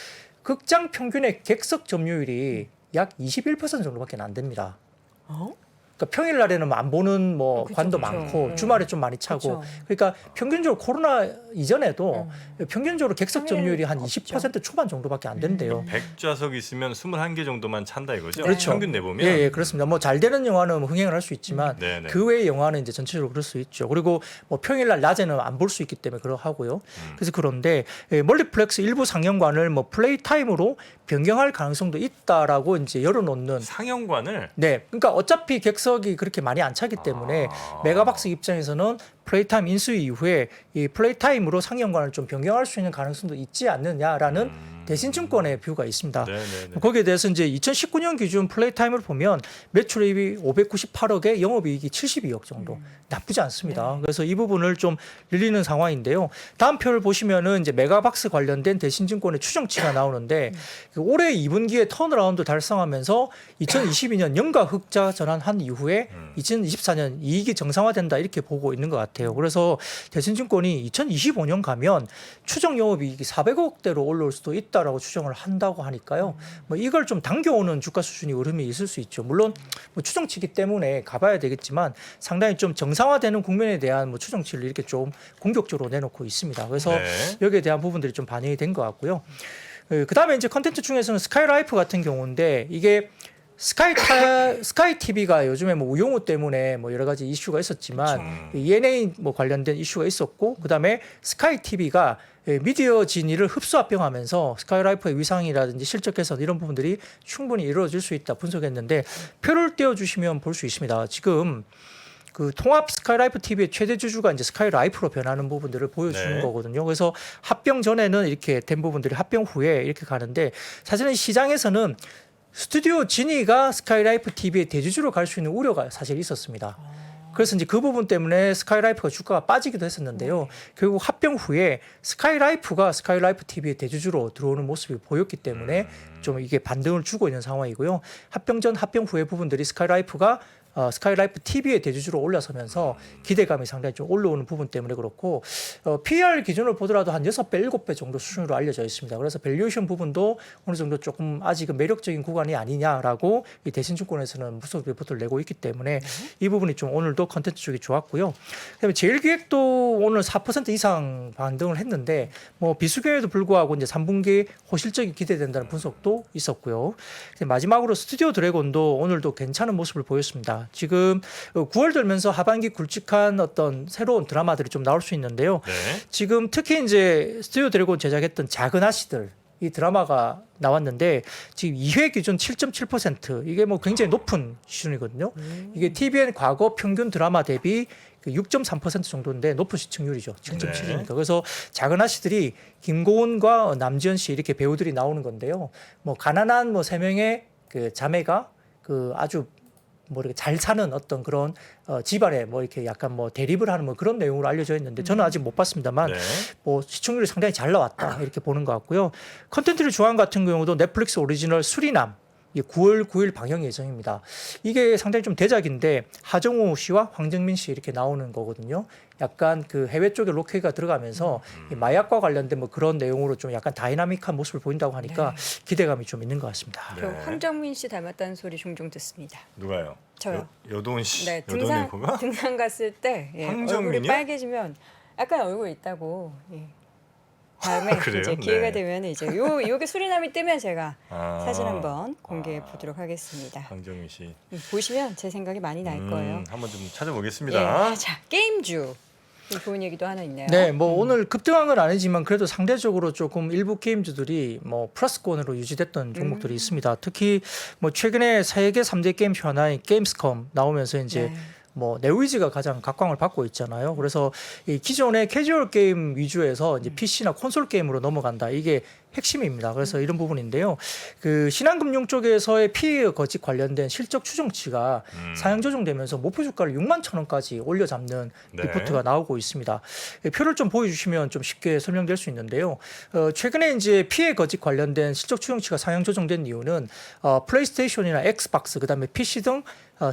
극장 평균의 객석 점유율이 약 21% 정도밖에 안 됩니다. 어? 그러니까 평일 날에는 안 보는 뭐 그쵸, 관도 그쵸. 많고 네. 주말에 좀 많이 차고 그쵸. 그러니까 평균적으로 코로나 이전에도 평균적으로 객석 점유율이 한 없죠. 20% 초반 정도밖에 안 된대요. 100좌석 있으면 21개 정도만 찬다 이거죠? 그렇죠. 평균 내보면. 예, 그렇습니다. 뭐 잘 되는 영화는 뭐 흥행을 할 수 있지만 네네. 그 외의 영화는 이제 전체적으로 그럴 수 있죠. 그리고 뭐 평일날 낮에는 안 볼 수 있기 때문에 그러하고요. 그래서 그런데 멀티플렉스 일부 상영관을 뭐 플레이 타임으로 변경할 가능성도 있다라고 이제 열어놓는. 상영관을 네, 그러니까 어차피 객석이 그렇게 많이 안 차기 때문에 메가박스 입장에서는 플레이타임 인수 이후에 이 플레이타임으로 상영관을 좀 변경할 수 있는 가능성도 있지 않느냐라는 대신증권의 뷰가 있습니다. 네네네. 거기에 대해서 이제 2019년 기준 플레이타임을 보면 매출입이 598억에 영업이익이 72억 정도 나쁘지 않습니다. 그래서 이 부분을 좀 늘리는 상황인데요. 다음 표를 보시면은 이제 메가박스 관련된 대신증권의 추정치가 나오는데 그 올해 2분기에 턴어라운드 달성하면서 2022년 연가 흑자 전환한 이후에 2024년 이익이 정상화된다 이렇게 보고 있는 것 같아요. 그래서 대신증권이 2025년 가면 추정 영업이익이 400억대로 올라올 수도 있다라고 추정을 한다고 하니까요. 뭐 이걸 좀 당겨오는 주가 수준이 흐름이 있을 수 있죠. 물론 뭐 추정치기 때문에 가봐야 되겠지만 상당히 좀 정상화되는 국면에 대한 뭐 추정치를 이렇게 좀 공격적으로 내놓고 있습니다. 그래서 네. 여기에 대한 부분들이 좀 반영이 된 것 같고요. 그다음에 이제 컨텐츠 중에서는 스카이라이프 같은 경우인데 이게 스카이 TV가 요즘에 뭐 우용우 때문에 뭐 여러 가지 이슈가 있었지만 ENA 뭐 관련된 이슈가 있었고 그다음에 스카이 TV가 미디어 진위를 흡수합병하면서 스카이라이프의 위상이라든지 실적 개선 이런 부분들이 충분히 이루어질 수 있다 분석했는데 표를 띄워주시면 볼 수 있습니다. 지금 그 통합 스카이라이프 TV의 최대 주주가 이제 스카이라이프로 변하는 부분들을 보여주는 네. 거거든요. 그래서 합병 전에는 이렇게 된 부분들이 합병 후에 이렇게 가는데 사실은 시장에서는 스튜디오 지니가 스카이라이프 TV의 대주주로 갈 수 있는 우려가 사실 있었습니다. 그래서 이제 그 부분 때문에 스카이라이프가 주가가 빠지기도 했었는데요. 결국 합병 후에 스카이라이프가 스카이라이프 TV의 대주주로 들어오는 모습이 보였기 때문에 좀 이게 반등을 주고 있는 상황이고요. 합병 전, 합병 후의 부분들이 스카이라이프가 스카이라이프 TV의 대주주로 올라서면서 기대감이 상당히 좀 올라오는 부분 때문에 그렇고 PER 기준으로 보더라도 한 6배, 7배 정도 수준으로 알려져 있습니다. 그래서 밸류에이션 부분도 어느 정도 조금 아직은 매력적인 구간이 아니냐라고 이 대신증권에서는 무속 리포트를 내고 있기 때문에 이 부분이 좀 오늘도 컨텐츠 쪽이 좋았고요. 그다음에 제일기획도 오늘 4% 이상 반등을 했는데 뭐 비수경에도 불구하고 이제 3분기 호실적이 기대된다는 분석도 있었고요. 마지막으로 스튜디오 드래곤도 오늘도 괜찮은 모습을 보였습니다. 지금 9월 들면서 하반기 굵직한 어떤 새로운 드라마들이 좀 나올 수 있는데요. 네. 지금 특히 이제 스튜디오 드래곤 제작했던 작은 아씨들 이 드라마가 나왔는데 지금 2회 기준 7.7% 이게 뭐 굉장히 높은 수준이거든요. 이게 TVN 과거 평균 드라마 대비 그 6.3% 정도인데 높은 시청률이죠. 7.7이니까. 네. 그래서 작은 아씨들이 김고은과 남지현 씨 이렇게 배우들이 나오는 건데요. 뭐 가난한 뭐 세 명의 그 자매가 그 아주 뭐 이렇게 잘 사는 어떤 그런 집안에 뭐 이렇게 약간 뭐 대립을 하는 뭐 그런 내용으로 알려져 있는데 저는 아직 못 봤습니다만 네. 뭐 시청률이 상당히 잘 나왔다 이렇게 보는 것 같고요. 컨텐츠를 좋아하는 같은 경우도 넷플릭스 오리지널 수리남 이게 9월 9일 방영 예정입니다. 이게 상당히 좀 대작인데 하정우 씨와 황정민 씨 이렇게 나오는 거거든요. 약간 그 해외 쪽에 로케가 들어가면서 이 마약과 관련된 뭐 그런 내용으로 좀 약간 다이나믹한 모습을 보인다고 하니까 기대감이 좀 있는 것 같습니다. 네. 저 황정민 씨 닮았다는 소리 종종 듣습니다. 누가요? 저요. 여도은 씨. 네, 여도은 앵커가? 등산 갔을 때 예, 얼굴이 황정민이요? 빨개지면 약간 얼굴 있다고. 예. 다음에 그래요? 이제 기회가 네. 되면 이제 요게 수리남이 뜨면 제가 아. 사진 한번 공개해 보도록 하겠습니다. 황정민 씨. 보시면 제 생각이 많이 날 거예요. 한번 좀 찾아보겠습니다. 예. 자, 게임주. 좋은 얘기도 하나 있네요. 네, 뭐 오늘 급등한 건 아니지만 그래도 상대적으로 조금 일부 게임주들이 뭐 플러스권으로 유지됐던 종목들이 있습니다. 특히 뭐 최근에 세계 3대 게임쇼 하나인 게임스컴 나오면서 이제 네. 뭐 네오이즈가 가장 각광을 받고 있잖아요. 그래서 이 기존의 캐주얼 게임 위주에서 이제 PC나 콘솔 게임으로 넘어간다. 이게 핵심입니다. 그래서 이런 부분인데요. 그 신한금융 쪽에서의 피해 거짓 관련된 실적 추정치가 상향 조정되면서 목표 주가를 6만 천 원까지 올려잡는 네. 리포트가 나오고 있습니다. 표를 좀 보여주시면 좀 쉽게 설명될 수 있는데요. 최근에 이제 피해 거짓 관련된 실적 추정치가 상향 조정된 이유는 플레이스테이션이나 엑스박스 그다음에 PC 등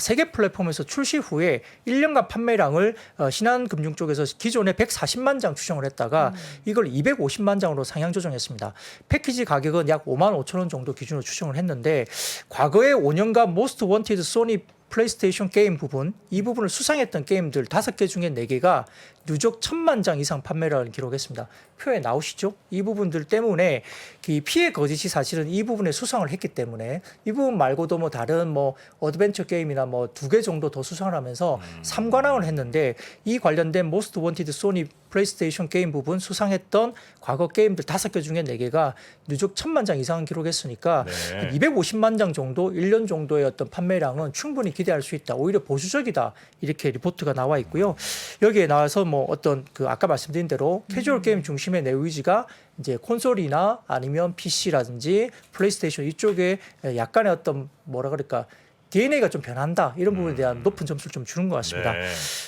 세계 플랫폼에서 출시 후에 1년간 판매량을 신한금융 쪽에서 기존에 140만 장 추정을 했다가 이걸 250만 장으로 상향 조정했습니다. 패키지 가격은 약 5만 5천 원 정도 기준으로 추정을 했는데 과거에 5년간 모스트 원티드 소니 플레이스테이션 게임 부분 이 부분을 수상했던 게임들 5개 중에 4개가 누적 1,000만 장 이상 판매량을 기록했습니다. 표에 나오시죠? 이 부분들 때문에 이 피해 거짓이 사실은 이 부분에 수상을 했기 때문에 이 부분 말고도 뭐 다른 뭐 어드벤처 게임이나 뭐 2개 정도 더 수상을 하면서 3관왕을 했는데 이 관련된 모스트 원티드 소니 플레이스테이션 게임 부분 수상했던 과거 게임들 5개 중에 4개가 누적 1,000만 장 이상을 기록했으니까 네. 250만 장 정도 1년 정도의 어떤 판매량은 충분히 기대할 수 있다. 오히려 보수적이다. 이렇게 리포트가 나와 있고요. 여기에 나와서 뭐 어떤 그 아까 말씀드린 대로 캐주얼 게임 중심의 내의지가 이제 콘솔이나 아니면 PC라든지 플레이스테이션 이쪽에 약간의 어떤 뭐라 그럴까 DNA가 좀 변한다 이런 부분에 대한 높은 점수를 좀 주는 것 같습니다. 네.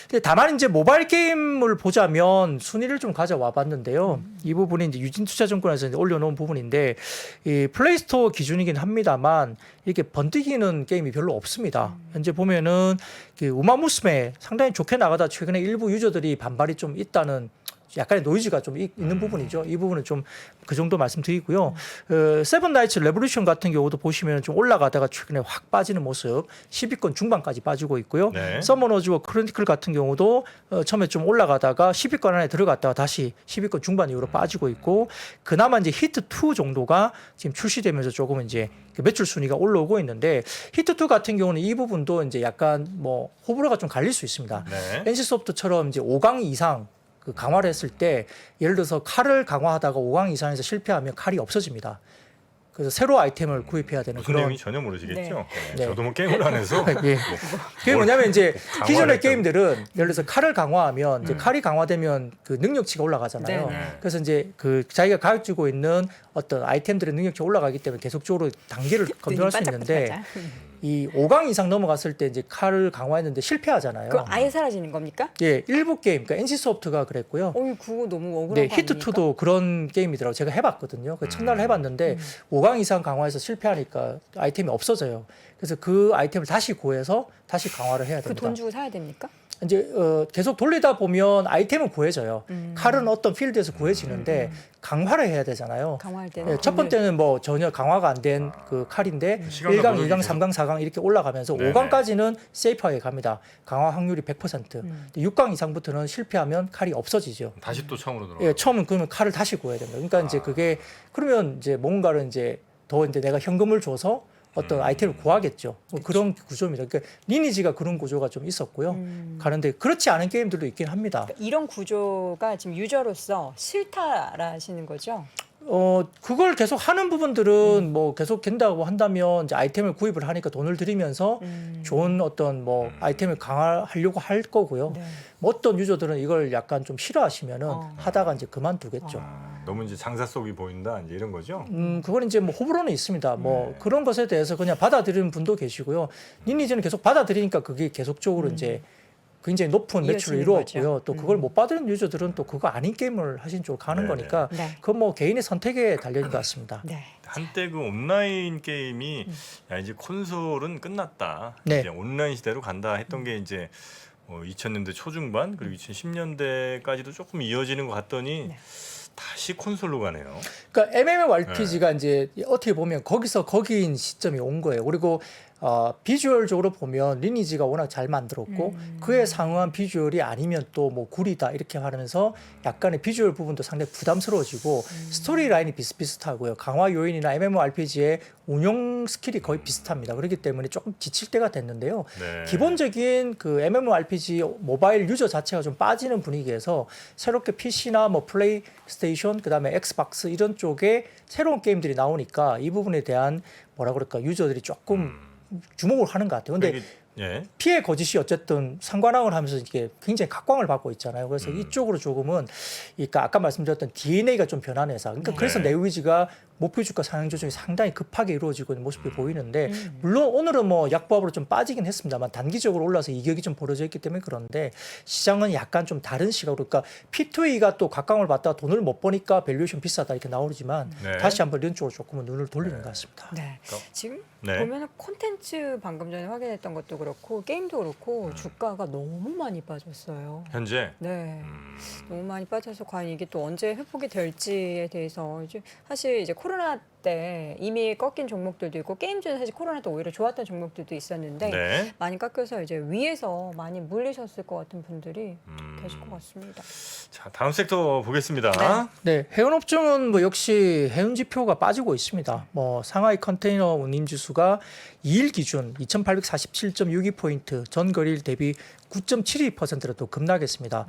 근데 다만 이제 모바일 게임을 보자면 순위를 좀 가져와 봤는데요. 이 부분이 이제 유진투자증권에서 이제 올려놓은 부분인데 이 플레이스토어 기준이긴 합니다만 이렇게 번뜩이는 게임이 별로 없습니다. 현재 보면은 그 우마무스메 상당히 좋게 나가다 최근에 일부 유저들이 반발이 좀 있다는 약간의 노이즈가 좀 있는 부분이죠. 이 부분은 좀 그 정도 말씀드리고요. 세븐 나이츠 레볼루션 같은 경우도 보시면 좀 올라가다가 최근에 확 빠지는 모습, 10위권 중반까지 빠지고 있고요. 네. 서머너즈와 크로니클 같은 경우도 처음에 좀 올라가다가 10위권 안에 들어갔다가 다시 10위권 중반 이후로 빠지고 있고, 그나마 이제 히트 2 정도가 지금 출시되면서 조금 이제 그 매출 순위가 올라오고 있는데, 히트 2 같은 경우는 이 부분도 이제 약간 뭐 호불호가 좀 갈릴 수 있습니다. 네. NC소프트처럼 이제 5강 이상 그 강화를 했을 때 예를 들어서 칼을 강화하다가 5강 이상에서 실패하면 칼이 없어집니다. 그래서 새로 아이템을 구입해야 되는 무슨 그런. 내용인지 전혀 모르시겠죠? 네. 저도 뭐 게임을 안 해서 예. 그게 뭐냐면 이제 강화를 기존의 했죠. 게임들은 예를 들어서 칼을 강화하면 이제 칼이 강화되면 그 능력치가 올라가잖아요. 네. 그래서 이제 그 자기가 가지고 있는 어떤 아이템들의 능력치가 올라가기 때문에 계속적으로 단계를 검증할 수 있는데, 반짝반짝하자. 이 5강 이상 넘어갔을 때 이제 칼을 강화했는데 실패하잖아요. 그거 아예 사라지는 겁니까? 예, 일부 게임, 그러니까 NC소프트가 그랬고요. 그거 너무 억울한 네, 거 히트 아닙니까? 2도 그런 게임이더라고요. 제가 해봤거든요. 그 첫날 해봤는데 5강 이상 강화해서 실패하니까 아이템이 없어져요. 그래서 그 아이템을 다시 구해서 다시 강화를 해야 그 됩니다. 돈 주고 사야 됩니까? 이제 계속 돌리다 보면 아이템은 구해져요. 칼은 어떤 필드에서 구해지는데 강화를 해야 되잖아요. 강화할 때는 예, 첫 번째는 뭐 전혀 강화가 안 된 그 칼인데 시간과 1강, 노력이 2강, 계속. 3강, 4강 이렇게 올라가면서 네네. 5강까지는 세이프하게 갑니다. 강화 확률이 100%. 6강 이상부터는 실패하면 칼이 없어지죠. 다시 또 처음으로 들어가. 예, 처음은 그러면 칼을 다시 구해야 됩니다. 그러니까 이제 그게 그러면 이제 뭔가를 이제 더 이제 내가 현금을 줘서 어떤 아이템을 구하겠죠. 뭐 그런 구조입니다. 그러니까 리니지가 그런 구조가 좀 있었고요. 가는데 그렇지 않은 게임들도 있긴 합니다. 이런 구조가 지금 유저로서 싫다라시는 거죠? 그걸 계속 하는 부분들은 뭐 계속 된다고 한다면 이제 아이템을 구입을 하니까 돈을 들이면서 좋은 어떤 뭐 아이템을 강화하려고 할 거고요. 네. 뭐 어떤 유저들은 이걸 약간 좀 싫어하시면은 하다가 이제 그만두겠죠. 너무 이제 장사 속이 보인다 이제 이런 거죠. 그건 이제 뭐 호불호는 있습니다. 뭐 그런 것에 대해서 그냥 받아들이는 분도 계시고요. 리니지는 계속 받아들이니까 그게 계속적으로 이제 굉장히 높은 매출을 이어지는 이루었고요. 거죠. 또 그걸 못 받는 유저들은 또 그거 아닌 게임을 하신 쪽으로 가는 네네. 거니까 네. 그건 뭐 개인의 선택에 달려 있는 것 같습니다. 네. 한때 그 온라인 게임이 야 이제 콘솔은 끝났다. 네. 이제 온라인 시대로 간다 했던 게 이제 2000년대 초중반 그리고 2010년대까지도 조금 이어지는 것 같더니 네. 다시 콘솔로 가네요. 그러니까 MMORPG가 이제 어떻게 보면 거기서 거기인 시점이 온 거예요. 그리고 비주얼적으로 보면 리니지가 워낙 잘 만들었고 그에 상응한 비주얼이 아니면 또 뭐 구리다 이렇게 하면서 약간의 비주얼 부분도 상당히 부담스러워지고 스토리 라인이 비슷비슷하고요. 강화 요인이나 MMORPG의 운영 스킬이 거의 비슷합니다. 그렇기 때문에 조금 지칠 때가 됐는데요. 네. 기본적인 그 MMORPG 모바일 유저 자체가 좀 빠지는 분위기에서 새롭게 PC나 뭐 플레이스테이션 그다음에 엑스박스 이런 쪽에 새로운 게임들이 나오니까 이 부분에 대한 뭐라 그럴까 유저들이 조금 주목을 하는 것 같아요. 근데 예. 피해 거짓이 어쨌든 상관왕을 하면서 이게 굉장히 각광을 받고 있잖아요. 그래서 이쪽으로 조금은 그러니까 아까 말씀드렸던 DNA가 좀 변한 회사. 그러니까 그래서 네. 네오위즈가 목표 주가 상향 조정이 상당히 급하게 이루어지고 있는 모습이 보이는데 물론 오늘은 뭐 약보합으로 좀 빠지긴 했습니다만 단기적으로 올라서 이격이 좀 벌어져 있기 때문에 그런데 시장은 약간 좀 다른 시각으로 그러니까 P2A가 또 각광을 받다가 돈을 못 버니까 밸류에이션 비싸다 이렇게 나오지만 네. 다시 한번 이런 쪽으로 조금은 눈을 돌리는 것 같습니다. 네. 지금 네. 보면은 콘텐츠 방금 전에 확인했던 것도 그렇고 게임도 그렇고 주가가 너무 많이 빠졌어요. 현재 네. 너무 많이 빠져서 과연 이게 또 언제 회복이 될지에 대해서 이제 사실 이제 코로나 때 이미 꺾인 종목들도 있고 게임 중에 사실 코로나 때 오히려 좋았던 종목들도 있었는데 네. 많이 깎여서 이제 위에서 많이 물리셨을 것 같은 분들이 계실 것 같습니다. 자 다음 섹터 보겠습니다. 네, 해운업종은 뭐 역시 해운 지표가 빠지고 있습니다. 뭐 상하이 컨테이너 운임 지수가 2일 기준 2,847.62포인트, 전 거래일 대비 9.72%로 또 급락했습니다.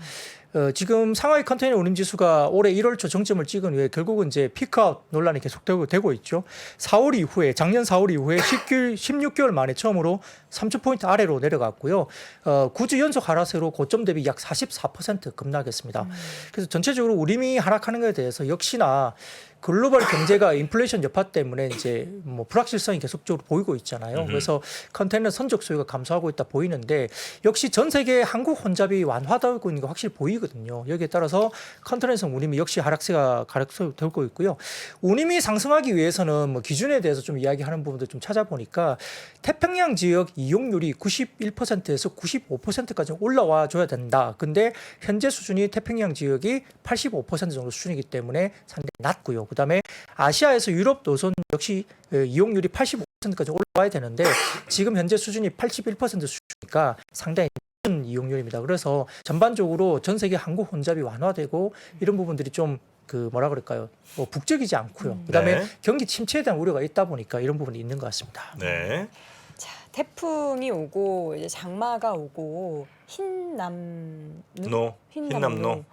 지금 상하이 컨테이너 운임 지수가 올해 1월 초 정점을 찍은 후에 결국은 이제 피크아웃 논란이 계속되고 있죠. 4월 이후에 작년 4월 이후에 16개월 만에 처음으로 3,000포인트 아래로 내려갔고요. 9주 연속 하락세로 고점 대비 약 44% 급락했습니다. 그래서 전체적으로 운임이 하락하는 것에 대해서 역시나 글로벌 경제가 인플레이션 여파 때문에 이제 뭐 불확실성이 계속적으로 보이고 있잖아요. 그래서 컨테이너 선적 수요가 감소하고 있다 보이는데 역시 전 세계 한국 혼잡이 완화되고 있는 게 확실히 보이거든요. 여기에 따라서 컨테이너 운임이 역시 하락세가 되고 있고요. 운임이 상승하기 위해서는 뭐 기준에 대해서 좀 이야기하는 부분도 좀 찾아보니까 태평양 지역 이용률이 91%에서 95%까지 올라와 줘야 된다. 근데 현재 수준이 태평양 지역이 85% 정도 수준이기 때문에 상당히 낮고요. 그다음에 아시아에서 유럽 노선 역시 이용률이 85%까지 올라와야 되는데 지금 현재 수준이 81% 수준이니까 상당히 낮은 이용률입니다. 그래서 전반적으로 전 세계 항공 혼잡이 완화되고 이런 부분들이 좀 그 뭐라 그럴까요? 뭐 북적이지 않고요. 그다음에 네. 경기 침체에 대한 우려가 있다 보니까 이런 부분이 있는 것 같습니다. 네. 자, 태풍이 오고 이제 장마가 오고 흰남노. 흰남노.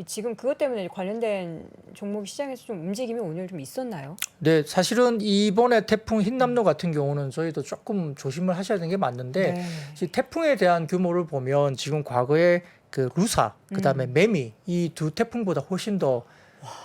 지금 그것 때문에 관련된 종목 시장에서 좀 움직임이 오늘 좀 있었나요? 네, 사실은 이번에 태풍 흰남노 같은 경우는 저희도 조금 조심을 하셔야 되는 게 맞는데 네. 이 태풍에 대한 규모를 보면 지금 과거에 그 루사, 그다음에 매미 이 두 태풍보다 훨씬 더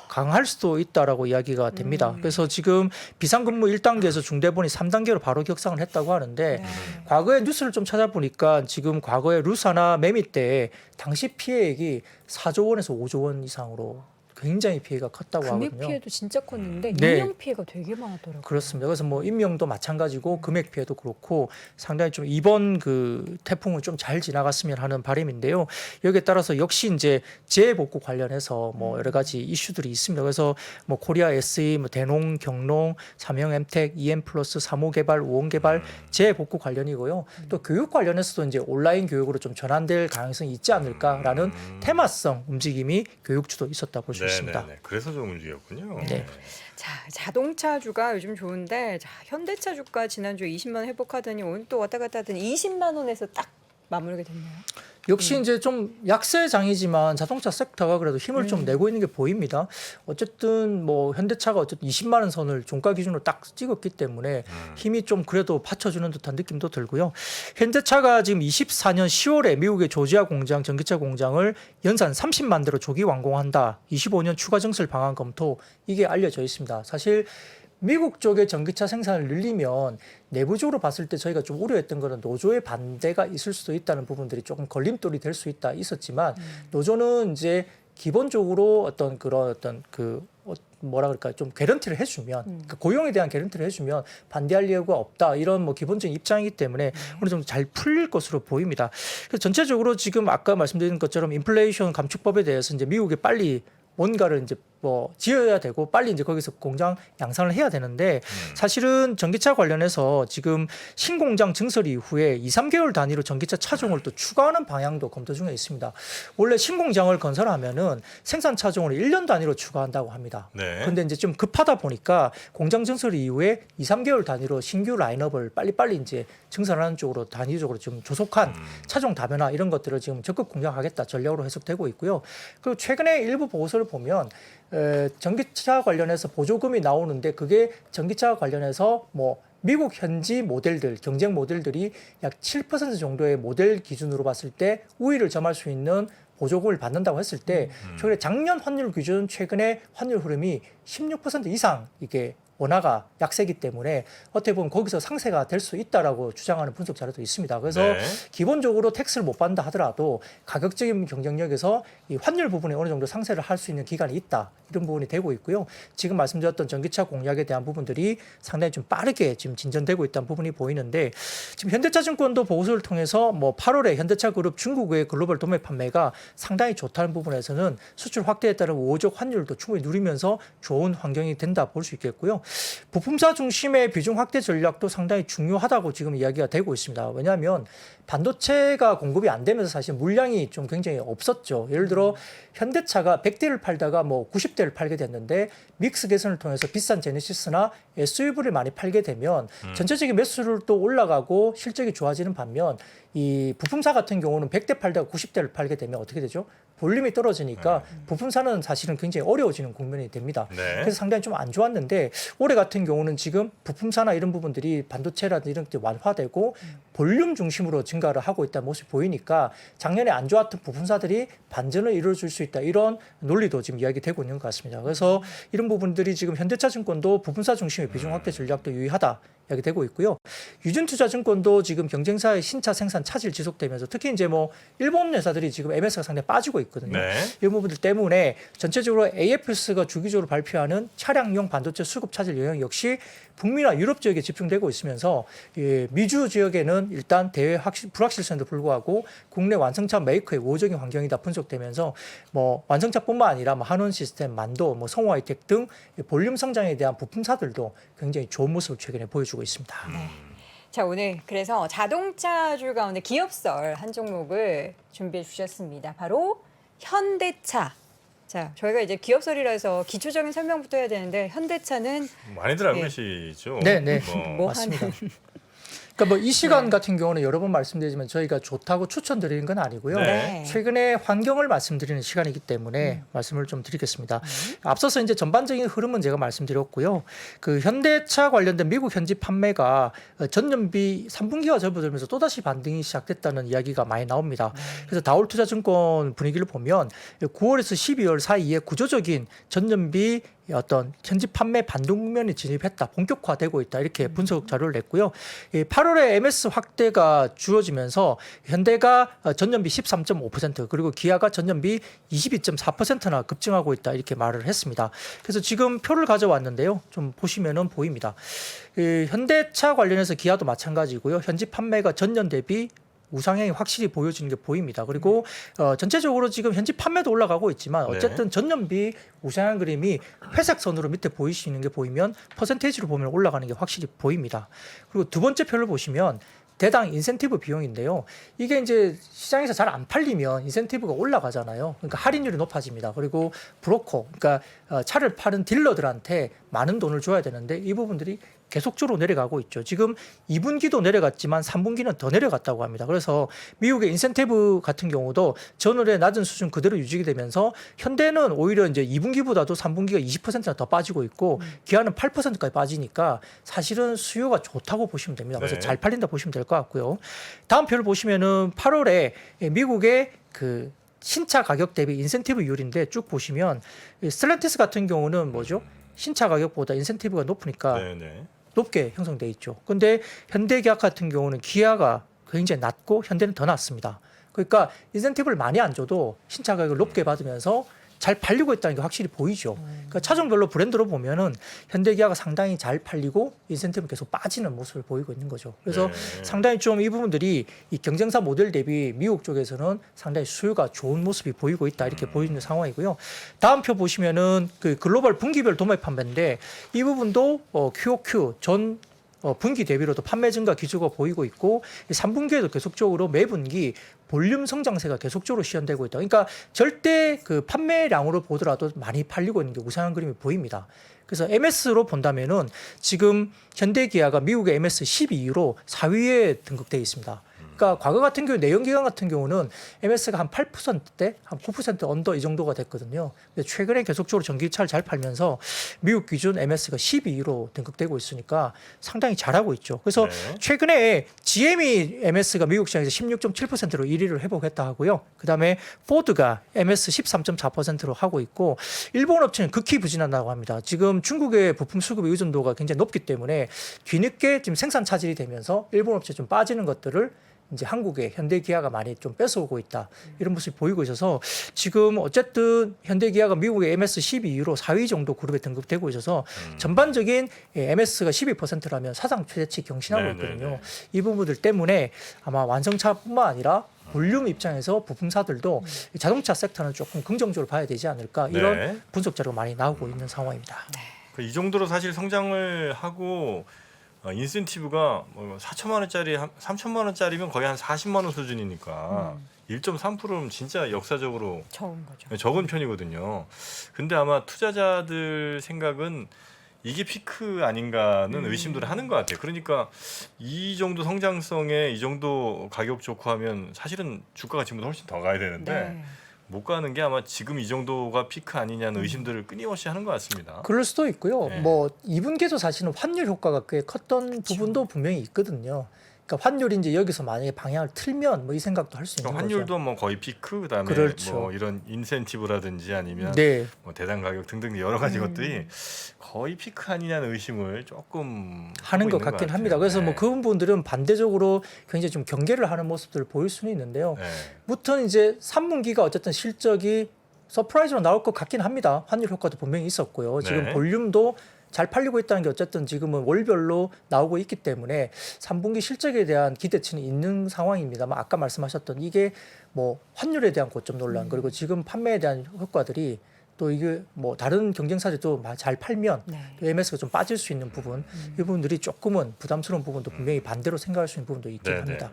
강할 수도 있다라고 이야기가 됩니다. 그래서 지금 비상근무 1단계에서 중대본이 3단계로 바로 격상을 했다고 하는데 네. 과거의 뉴스를 좀 찾아보니까 지금 과거에 루사나 매미 때 당시 피해액이 4조 원에서 5조 원 이상으로 굉장히 피해가 컸다고 금액 하거든요. 피해도 진짜 컸는데 네. 인명 피해가 되게 많았더라고요. 그렇습니다. 그래서 뭐 인명도 마찬가지고 금액 피해도 그렇고 상당히 좀 이번 그 태풍은 좀 잘 지나갔으면 하는 바람인데요. 여기에 따라서 역시 이제 재복구 관련해서 뭐 여러 가지 이슈들이 있습니다. 그래서 뭐 코리아 SE, 뭐 대농, 경농, 삼형 엠텍, EM플러스, 사모개발, 우원개발 재복구 관련이고요. 또 교육 관련해서도 이제 온라인 교육으로 좀 전환될 가능성이 있지 않을까라는 테마성 움직임이 교육주도 있었다 볼 수 있습니다. 네네네. 그래서 좀 움직였군요. 네. 자, 자동차주가 요즘 좋은데 자, 현대차 주가 지난주에 20만 원 회복하더니 오늘 또 왔다 갔다 하더니 20만 원에서 딱 맞물게 됐나요? 역시 이제 좀 약세장이지만 자동차 섹터가 그래도 힘을 좀 내고 있는 게 보입니다. 어쨌든 뭐 현대차가 어쨌든 20만 원 선을 종가 기준으로 딱 찍었기 때문에 힘이 좀 그래도 받쳐주는 듯한 느낌도 들고요. 현대차가 지금 24년 10월에 미국의 조지아 공장 전기차 공장을 연산 30만 대로 조기 완공한다. 25년 추가 증설 방안 검토 이게 알려져 있습니다. 사실 미국 쪽의 전기차 생산을 늘리면 내부적으로 봤을 때 저희가 좀 우려했던 거는 노조의 반대가 있을 수도 있다는 부분들이 조금 걸림돌이 될 수 있었지만 노조는 이제 기본적으로 어떤 그런 어떤 뭐라 그럴까 좀 개런티를 해주면 그 고용에 대한 개런티를 해주면 반대할 이유가 없다 이런 뭐 기본적인 입장이기 때문에 어느 정도 잘 풀릴 것으로 보입니다. 그래서 전체적으로 지금 아까 말씀드린 것처럼 인플레이션 감축법에 대해서 이제 미국이 빨리 뭔가를 이제 뭐 지어야 되고 빨리 이제 거기서 공장 양산을 해야 되는데 사실은 전기차 관련해서 지금 신공장 증설 이후에 2, 3개월 단위로 전기차 차종을 또 추가하는 방향도 검토 중에 있습니다. 원래 신공장을 건설하면은 생산 차종을 1년 단위로 추가한다고 합니다. 네. 그런데 이제 좀 급하다 보니까 공장 증설 이후에 2, 3개월 단위로 신규 라인업을 빨리빨리 이제 증설하는 쪽으로 단위적으로 좀 조속한 차종 다변화 이런 것들을 지금 적극 공략하겠다 전략으로 해석되고 있고요. 그리고 최근에 일부 보고서를 보면 전기차 관련해서 보조금이 나오는데 그게 전기차 관련해서 뭐 미국 현지 모델들, 경쟁 모델들이 약 7% 정도의 모델 기준으로 봤을 때 우위를 점할 수 있는 보조금을 받는다고 했을 때 최근에 작년 환율 기준 최근에 환율 흐름이 16% 이상 이게 원화가 약세기 때문에 어떻게 보면 거기서 상세가 될 수 있다라고 주장하는 분석 자료도 있습니다. 그래서 네. 기본적으로 텍스를 못 받는다 하더라도 가격적인 경쟁력에서 이 환율 부분에 어느 정도 상세를 할 수 있는 기간이 있다. 이런 부분이 되고 있고요. 지금 말씀드렸던 전기차 공약에 대한 부분들이 상당히 좀 빠르게 지금 진전되고 있다는 부분이 보이는데 지금 현대차증권도 보고서를 통해서 뭐 8월에 현대차 그룹 중국의 글로벌 도매 판매가 상당히 좋다는 부분에서는 수출 확대에 따른 우호적 환율도 충분히 누리면서 좋은 환경이 된다 볼 수 있겠고요. 부품사 중심의 비중 확대 전략도 상당히 중요하다고 지금 이야기가 되고 있습니다. 왜냐하면 반도체가 공급이 안 되면서 사실 물량이 좀 굉장히 없었죠. 예를 들어 현대차가 100대를 팔다가 뭐 90대를 팔게 됐는데 믹스 개선을 통해서 비싼 제네시스나 SUV를 많이 팔게 되면 전체적인 매수를 또 올라가고 실적이 좋아지는 반면 이 부품사 같은 경우는 100대 팔다가 90대를 팔게 되면 어떻게 되죠? 볼륨이 떨어지니까 부품사는 사실은 굉장히 어려워지는 국면이 됩니다. 네. 그래서 상당히 좀 안 좋았는데 올해 같은 경우는 지금 부품사나 이런 부분들이 반도체라든지 이런 게 완화되고 볼륨 중심으로 증가를 하고 있다는 모습이 보이니까 작년에 안 좋았던 부품사들이 반전을 이루어줄 수 있다. 이런 논리도 지금 이야기되고 있는 것 같습니다. 그래서 이런 부분들이 지금 현대차증권도 부품사 중심의 비중 확대 전략도 유의하다. 이야기되고 있고요. 유진투자증권도 지금 경쟁사의 신차 생산 차질 지속되면서 특히 이제 뭐 일본 회사들이 지금 MS가 상당히 빠지고 있거든요. 네. 이 부분들 때문에 전체적으로 AFS가 주기적으로 발표하는 차량용 반도체 수급 차질 영향 역시 북미나 유럽 지역에 집중되고 있으면서 미주 지역에는 일단 대외 불확실성에도 불구하고 국내 완성차 메이커의 우호적인 환경이다 분석되면서 뭐 완성차뿐만 아니라 뭐 한원 시스템, 만도, 뭐 성호하이텍 등 볼륨 성장에 대한 부품사들도 굉장히 좋은 모습을 최근에 보여주고 있습니다. 자, 오늘 그래서 자동차주 가운데 기업설 한 종목을 준비해 주셨습니다. 바로 현대차. 자, 저희가 이제 기업설이라서 기초적인 설명부터 해야 되는데 현대차는 많이들 알고 네. 계시죠? 네. 뭐 맞습니다. 하는 그러니까 뭐 이 시간 같은 경우는 여러 번 말씀드리지만 저희가 좋다고 추천드리는 건 아니고요. 네. 최근에 환경을 말씀드리는 시간이기 때문에 말씀을 좀 드리겠습니다. 앞서서 이제 전반적인 흐름은 제가 말씀드렸고요. 그 현대차 관련된 미국 현지 판매가 전년비 3분기와 접어들면서 또다시 반등이 시작됐다는 이야기가 많이 나옵니다. 그래서 다올투자증권 분위기를 보면 9월에서 12월 사이에 구조적인 전년비 어떤 현지 판매 반등 국면이 진입했다, 본격화되고 있다 이렇게 분석 자료를 냈고요. 8월에 MS 확대가 주어지면서 현대가 전년비 13.5% 그리고 기아가 전년비 22.4%나 급증하고 있다 이렇게 말을 했습니다. 그래서 지금 표를 가져왔는데요, 좀 보시면은 보입니다. 현대차 관련해서 기아도 마찬가지고요. 현지 판매가 전년 대비 우상향이 확실히 보여지는 게 보입니다. 그리고 전체적으로 지금 현지 판매도 올라가고 있지만 어쨌든 전년비 우상향 그림이 회색 선으로 밑에 보이시는 게 보이면 퍼센테이지로 보면 올라가는 게 확실히 보입니다. 그리고 두 번째 표를 보시면 대당 인센티브 비용인데요. 이게 이제 시장에서 잘 안 팔리면 인센티브가 올라가잖아요. 그러니까 할인율이 높아집니다. 그리고 브로커, 그러니까 차를 파는 딜러들한테 많은 돈을 줘야 되는데 이 부분들이 계속적으로 내려가고 있죠. 지금 2분기도 내려갔지만 3분기는 더 내려갔다고 합니다. 그래서 미국의 인센티브 같은 경우도 전월의 낮은 수준 그대로 유지가 되면서 현대는 오히려 이제 2분기보다도 3분기가 20%나 더 빠지고 있고 기아는 8%까지 빠지니까 사실은 수요가 좋다고 보시면 됩니다. 그래서 네. 잘 팔린다 보시면 될 것 같고요. 다음 표를 보시면은 8월에 미국의 그 신차 가격 대비 인센티브율인데 쭉 보시면 스텔란티스 같은 경우는 뭐죠? 신차 가격보다 인센티브가 높으니까 네네. 높게 형성돼 있죠. 근데 현대기아 같은 경우는 기아가 굉장히 낮고 현대는 더 낮습니다. 그러니까 인센티브를 많이 안 줘도 신차 가격을 높게 받으면서 잘 팔리고 있다는 게 확실히 보이죠. 그러니까 차종별로 브랜드로 보면은 현대기아가 상당히 잘 팔리고 인센티브 계속 빠지는 모습을 보이고 있는 거죠. 그래서 네. 상당히 좀 이 부분들이 이 경쟁사 모델 대비 미국 쪽에서는 상당히 수요가 좋은 모습이 보이고 있다 이렇게 보이는 상황이고요. 다음 표 보시면은 그 글로벌 분기별 도매 판매인데 이 부분도 QOQ 전 분기 대비로도 판매 증가 기조가 보이고 있고 3분기에도 계속적으로 매분기 볼륨 성장세가 계속적으로 시현되고 있다. 그러니까 절대 그 판매량으로 보더라도 많이 팔리고 있는 게 우상한 그림이 보입니다. 그래서 MS로 본다면은 지금 현대기아가 미국의 MS 12위로 4위에 등극되어 있습니다. 그러니까 과거 같은 경우 내연기관 같은 경우는 MS가 한 8%대, 한 9% 언더 이 정도가 됐거든요. 근데 최근에 계속적으로 전기차를 잘 팔면서 미국 기준 MS가 12위로 등극되고 있으니까 상당히 잘하고 있죠. 그래서 네. 최근에 GM이 MS가 미국 시장에서 16.7%로 1위를 회복했다 하고요. 그다음에 포드가 MS 13.4%로 하고 있고 일본 업체는 극히 부진한다고 합니다. 지금 중국의 부품 수급 의존도가 굉장히 높기 때문에 뒤늦게 지금 생산 차질이 되면서 일본 업체 좀 빠지는 것들을 이제 한국의 현대기아가 많이 좀 뺏어오고 있다 이런 모습이 보이고 있어서 지금 어쨌든 현대기아가 미국의 MS 12위로 4위 정도 그룹에 등극되고 있어서 전반적인 MS가 12%라면 사상 최대치 경신하고 있거든요. 네네네. 이 부분들 때문에 아마 완성차뿐만 아니라 볼륨 입장에서 부품사들도 자동차 섹터는 조금 긍정적으로 봐야 되지 않을까 이런 네. 분석 자료가 많이 나오고 있는 상황입니다. 이 정도로 사실 성장을 하고 인센티브가 뭐 4천만 원짜리 3천만 원짜리면 거의 한 40만 원 수준이니까 1.3%는 진짜 역사적으로 적은 거죠. 적은 편이거든요. 근데 아마 투자자들 생각은 이게 피크 아닌가는 의심들을 하는 것 같아요. 그러니까 이 정도 성장성에 이 정도 가격 좋고 하면 사실은 주가가 지금보다 훨씬 더 가야 되는데 네. 못 가는 게 아마 지금 이 정도가 피크 아니냐는 의심들을 끊임없이 하는 것 같습니다. 그럴 수도 있고요. 네. 뭐 2분기에도 사실은 환율 효과가 꽤 컸던 부분도 분명히 있거든요. 그러니까 환율이 이제 여기서 만약에 방향을 틀면 뭐 이 생각도 할 수 있는 그러니까 거죠. 환율도 뭐 거의 피크 그다음에 그렇죠. 뭐 이런 인센티브라든지 아니면 네. 뭐 대당 가격 등등 여러 가지 것들이 거의 피크 아니냐는 의심을 조금 하는 하고 것 있는 같긴 같아요. 합니다. 그래서 네. 뭐 그 부분들은 반대적으로 굉장히 좀 경계를 하는 모습들을 보일 수는 있는데요. 네. 무튼 이제 3분기가 어쨌든 실적이 서프라이즈로 나올 것 같긴 합니다. 환율 효과도 분명히 있었고요. 지금 네. 볼륨도 잘 팔리고 있다는 게 어쨌든 지금은 월별로 나오고 있기 때문에 3분기 실적에 대한 기대치는 있는 상황입니다만 아까 말씀하셨던 이게 뭐 환율에 대한 고점 논란 그리고 지금 판매에 대한 효과들이 또 이게 뭐 다른 경쟁사들도 잘 팔면 네. 또 MS가 좀 빠질 수 있는 부분 이 부분들이 조금은 부담스러운 부분도 분명히 반대로 생각할 수 있는 부분도 있긴 네네. 합니다.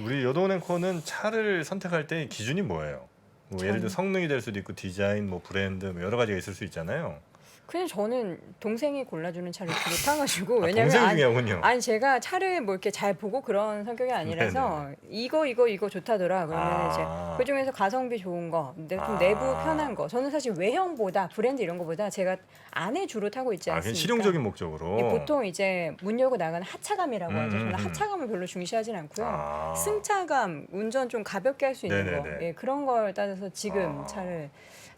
우리 여동은 앵커는 차를 선택할 때 기준이 뭐예요? 뭐 예를 들어 성능이 될 수도 있고 디자인, 뭐 브랜드 뭐 여러 가지가 있을 수 있잖아요. 그냥 저는 동생이 골라주는 차를 주로 타가지고 아, 왜냐면 동생 중요하군요. 아니 제가 차를 뭐 이렇게 잘 보고 그런 성격이 아니라서 이거 좋다더라 그러면 이제 아. 그 중에서 가성비 좋은 거, 좀 아. 내부 편한 거. 저는 사실 외형보다 브랜드 이런 거보다 제가 안에 주로 타고 있지 아, 않습니까? 그냥 실용적인 목적으로. 보통 이제 문 열고 나가는 하차감이라고 하죠. 저는 음. 하차감을 별로 중시하진 않고요. 아. 승차감, 운전 좀 가볍게 할 수 있는 네네네. 거, 예, 그런 걸 따져서 지금 아. 차를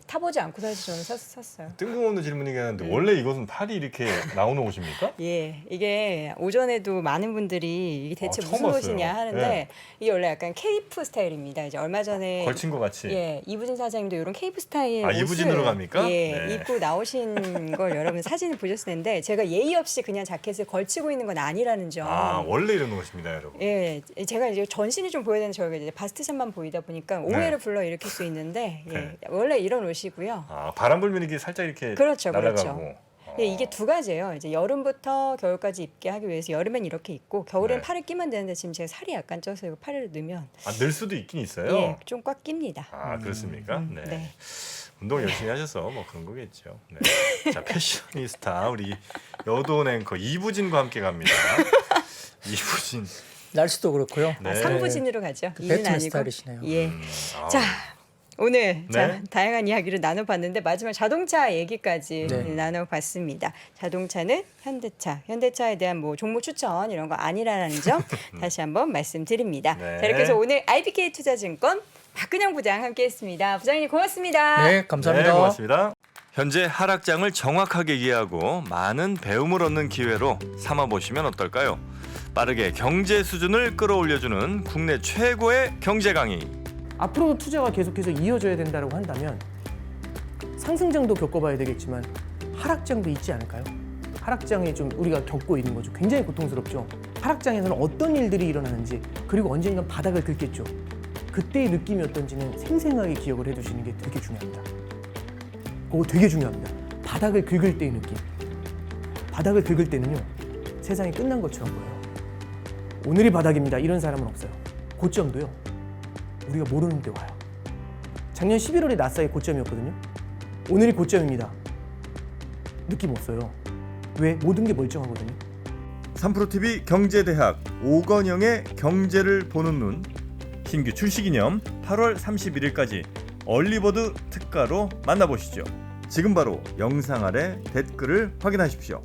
타보지 않고 사실 저는 샀어요. 뜬금없는 질문이긴 한데 원래 이것은 팔이 이렇게 나오는 옷입니까? 예, 이게 오전에도 많은 분들이 이게 대체 처음 무슨 봤어요. 옷이냐 하는데 네. 이게 원래 약간 케이프 스타일입니다. 이제 얼마 전에 걸친 것 같이. 예, 이부진 사장님도 이런 케이프 스타일 아, 옷을 이부진으로 갑니까? 예, 네. 입고 나오신 걸 여러분 사진을 보셨을 텐데 제가 예의 없이 그냥 자켓을 걸치고 있는 건 아니라는 점. 아, 원래 이런 옷입니다, 여러분. 예, 제가 이제 전신이 좀 보여야 되는 저희가 이제 바스트샷만 보이다 보니까 오해를 네. 불러일으킬 수 있는데 예, 네. 원래 이런 옷이고요. 아, 바람 불면 이게 살짝 이렇게 그렇죠, 날아가고. 그렇죠. 이게 두 가지예요. 이제 여름부터 겨울까지 입게 하기 위해서 여름엔 이렇게 입고 겨울엔 네. 팔을 끼면 되는데 지금 제가 살이 약간 쪄서 이거 팔을 넣으면 늘 수도 있긴 있어요. 예, 좀 꽉 낍니다. 그렇습니까? 네. 네. 운동 열심히 하셔서 뭐 그런 거겠죠. 네. 자, 패셔니스타 우리 여돈 앵커 이부진과 함께 갑니다. 이부진. 날씨도 그렇고요. 네. 상부진으로 가죠. 그 이는 배트맨 아니고. 스타일이시네요. 예. 아우. 자, 오늘 네. 자, 다양한 이야기를 나눠봤는데 마지막 자동차 얘기까지 네. 나눠봤습니다. 자동차는 현대차, 현대차에 대한 뭐 종목 추천 이런 거 아니라는 점 다시 한번 말씀드립니다. 네. 자, 이렇게 해서 오늘 IBK 투자증권 박근영 부장 함께했습니다. 부장님 고맙습니다. 네, 감사합니다. 네, 고맙습니다. 현재 하락장을 정확하게 이해하고 많은 배움을 얻는 기회로 삼아보시면 어떨까요? 빠르게 경제 수준을 끌어올려주는 국내 최고의 경제 강의. 앞으로도 투자가 계속해서 이어져야 된다고 한다면 상승장도 겪어봐야 되겠지만 하락장도 있지 않을까요? 하락장에 좀 우리가 겪고 있는 거죠. 굉장히 고통스럽죠. 하락장에서는 어떤 일들이 일어나는지 그리고 언젠간 바닥을 긁겠죠. 그때의 느낌이 어떤지는 생생하게 기억을 해두시는 게 되게 중요합니다. 그거 되게 중요합니다. 바닥을 긁을 때의 느낌. 바닥을 긁을 때는요. 세상이 끝난 것처럼 보여요. 오늘이 바닥입니다. 이런 사람은 없어요. 고점도요. 우리가 모르는 데 와요. 작년 11월에 나스닥이 고점이었거든요. 오늘이 고점입니다. 느낌 없어요. 왜? 모든 게 멀쩡하거든요. 3프로TV 경제대학 오건영의 경제를 보는 눈 신규 출시 기념 8월 31일까지 얼리버드 특가로 만나보시죠. 지금 바로 영상 아래 댓글을 확인하십시오.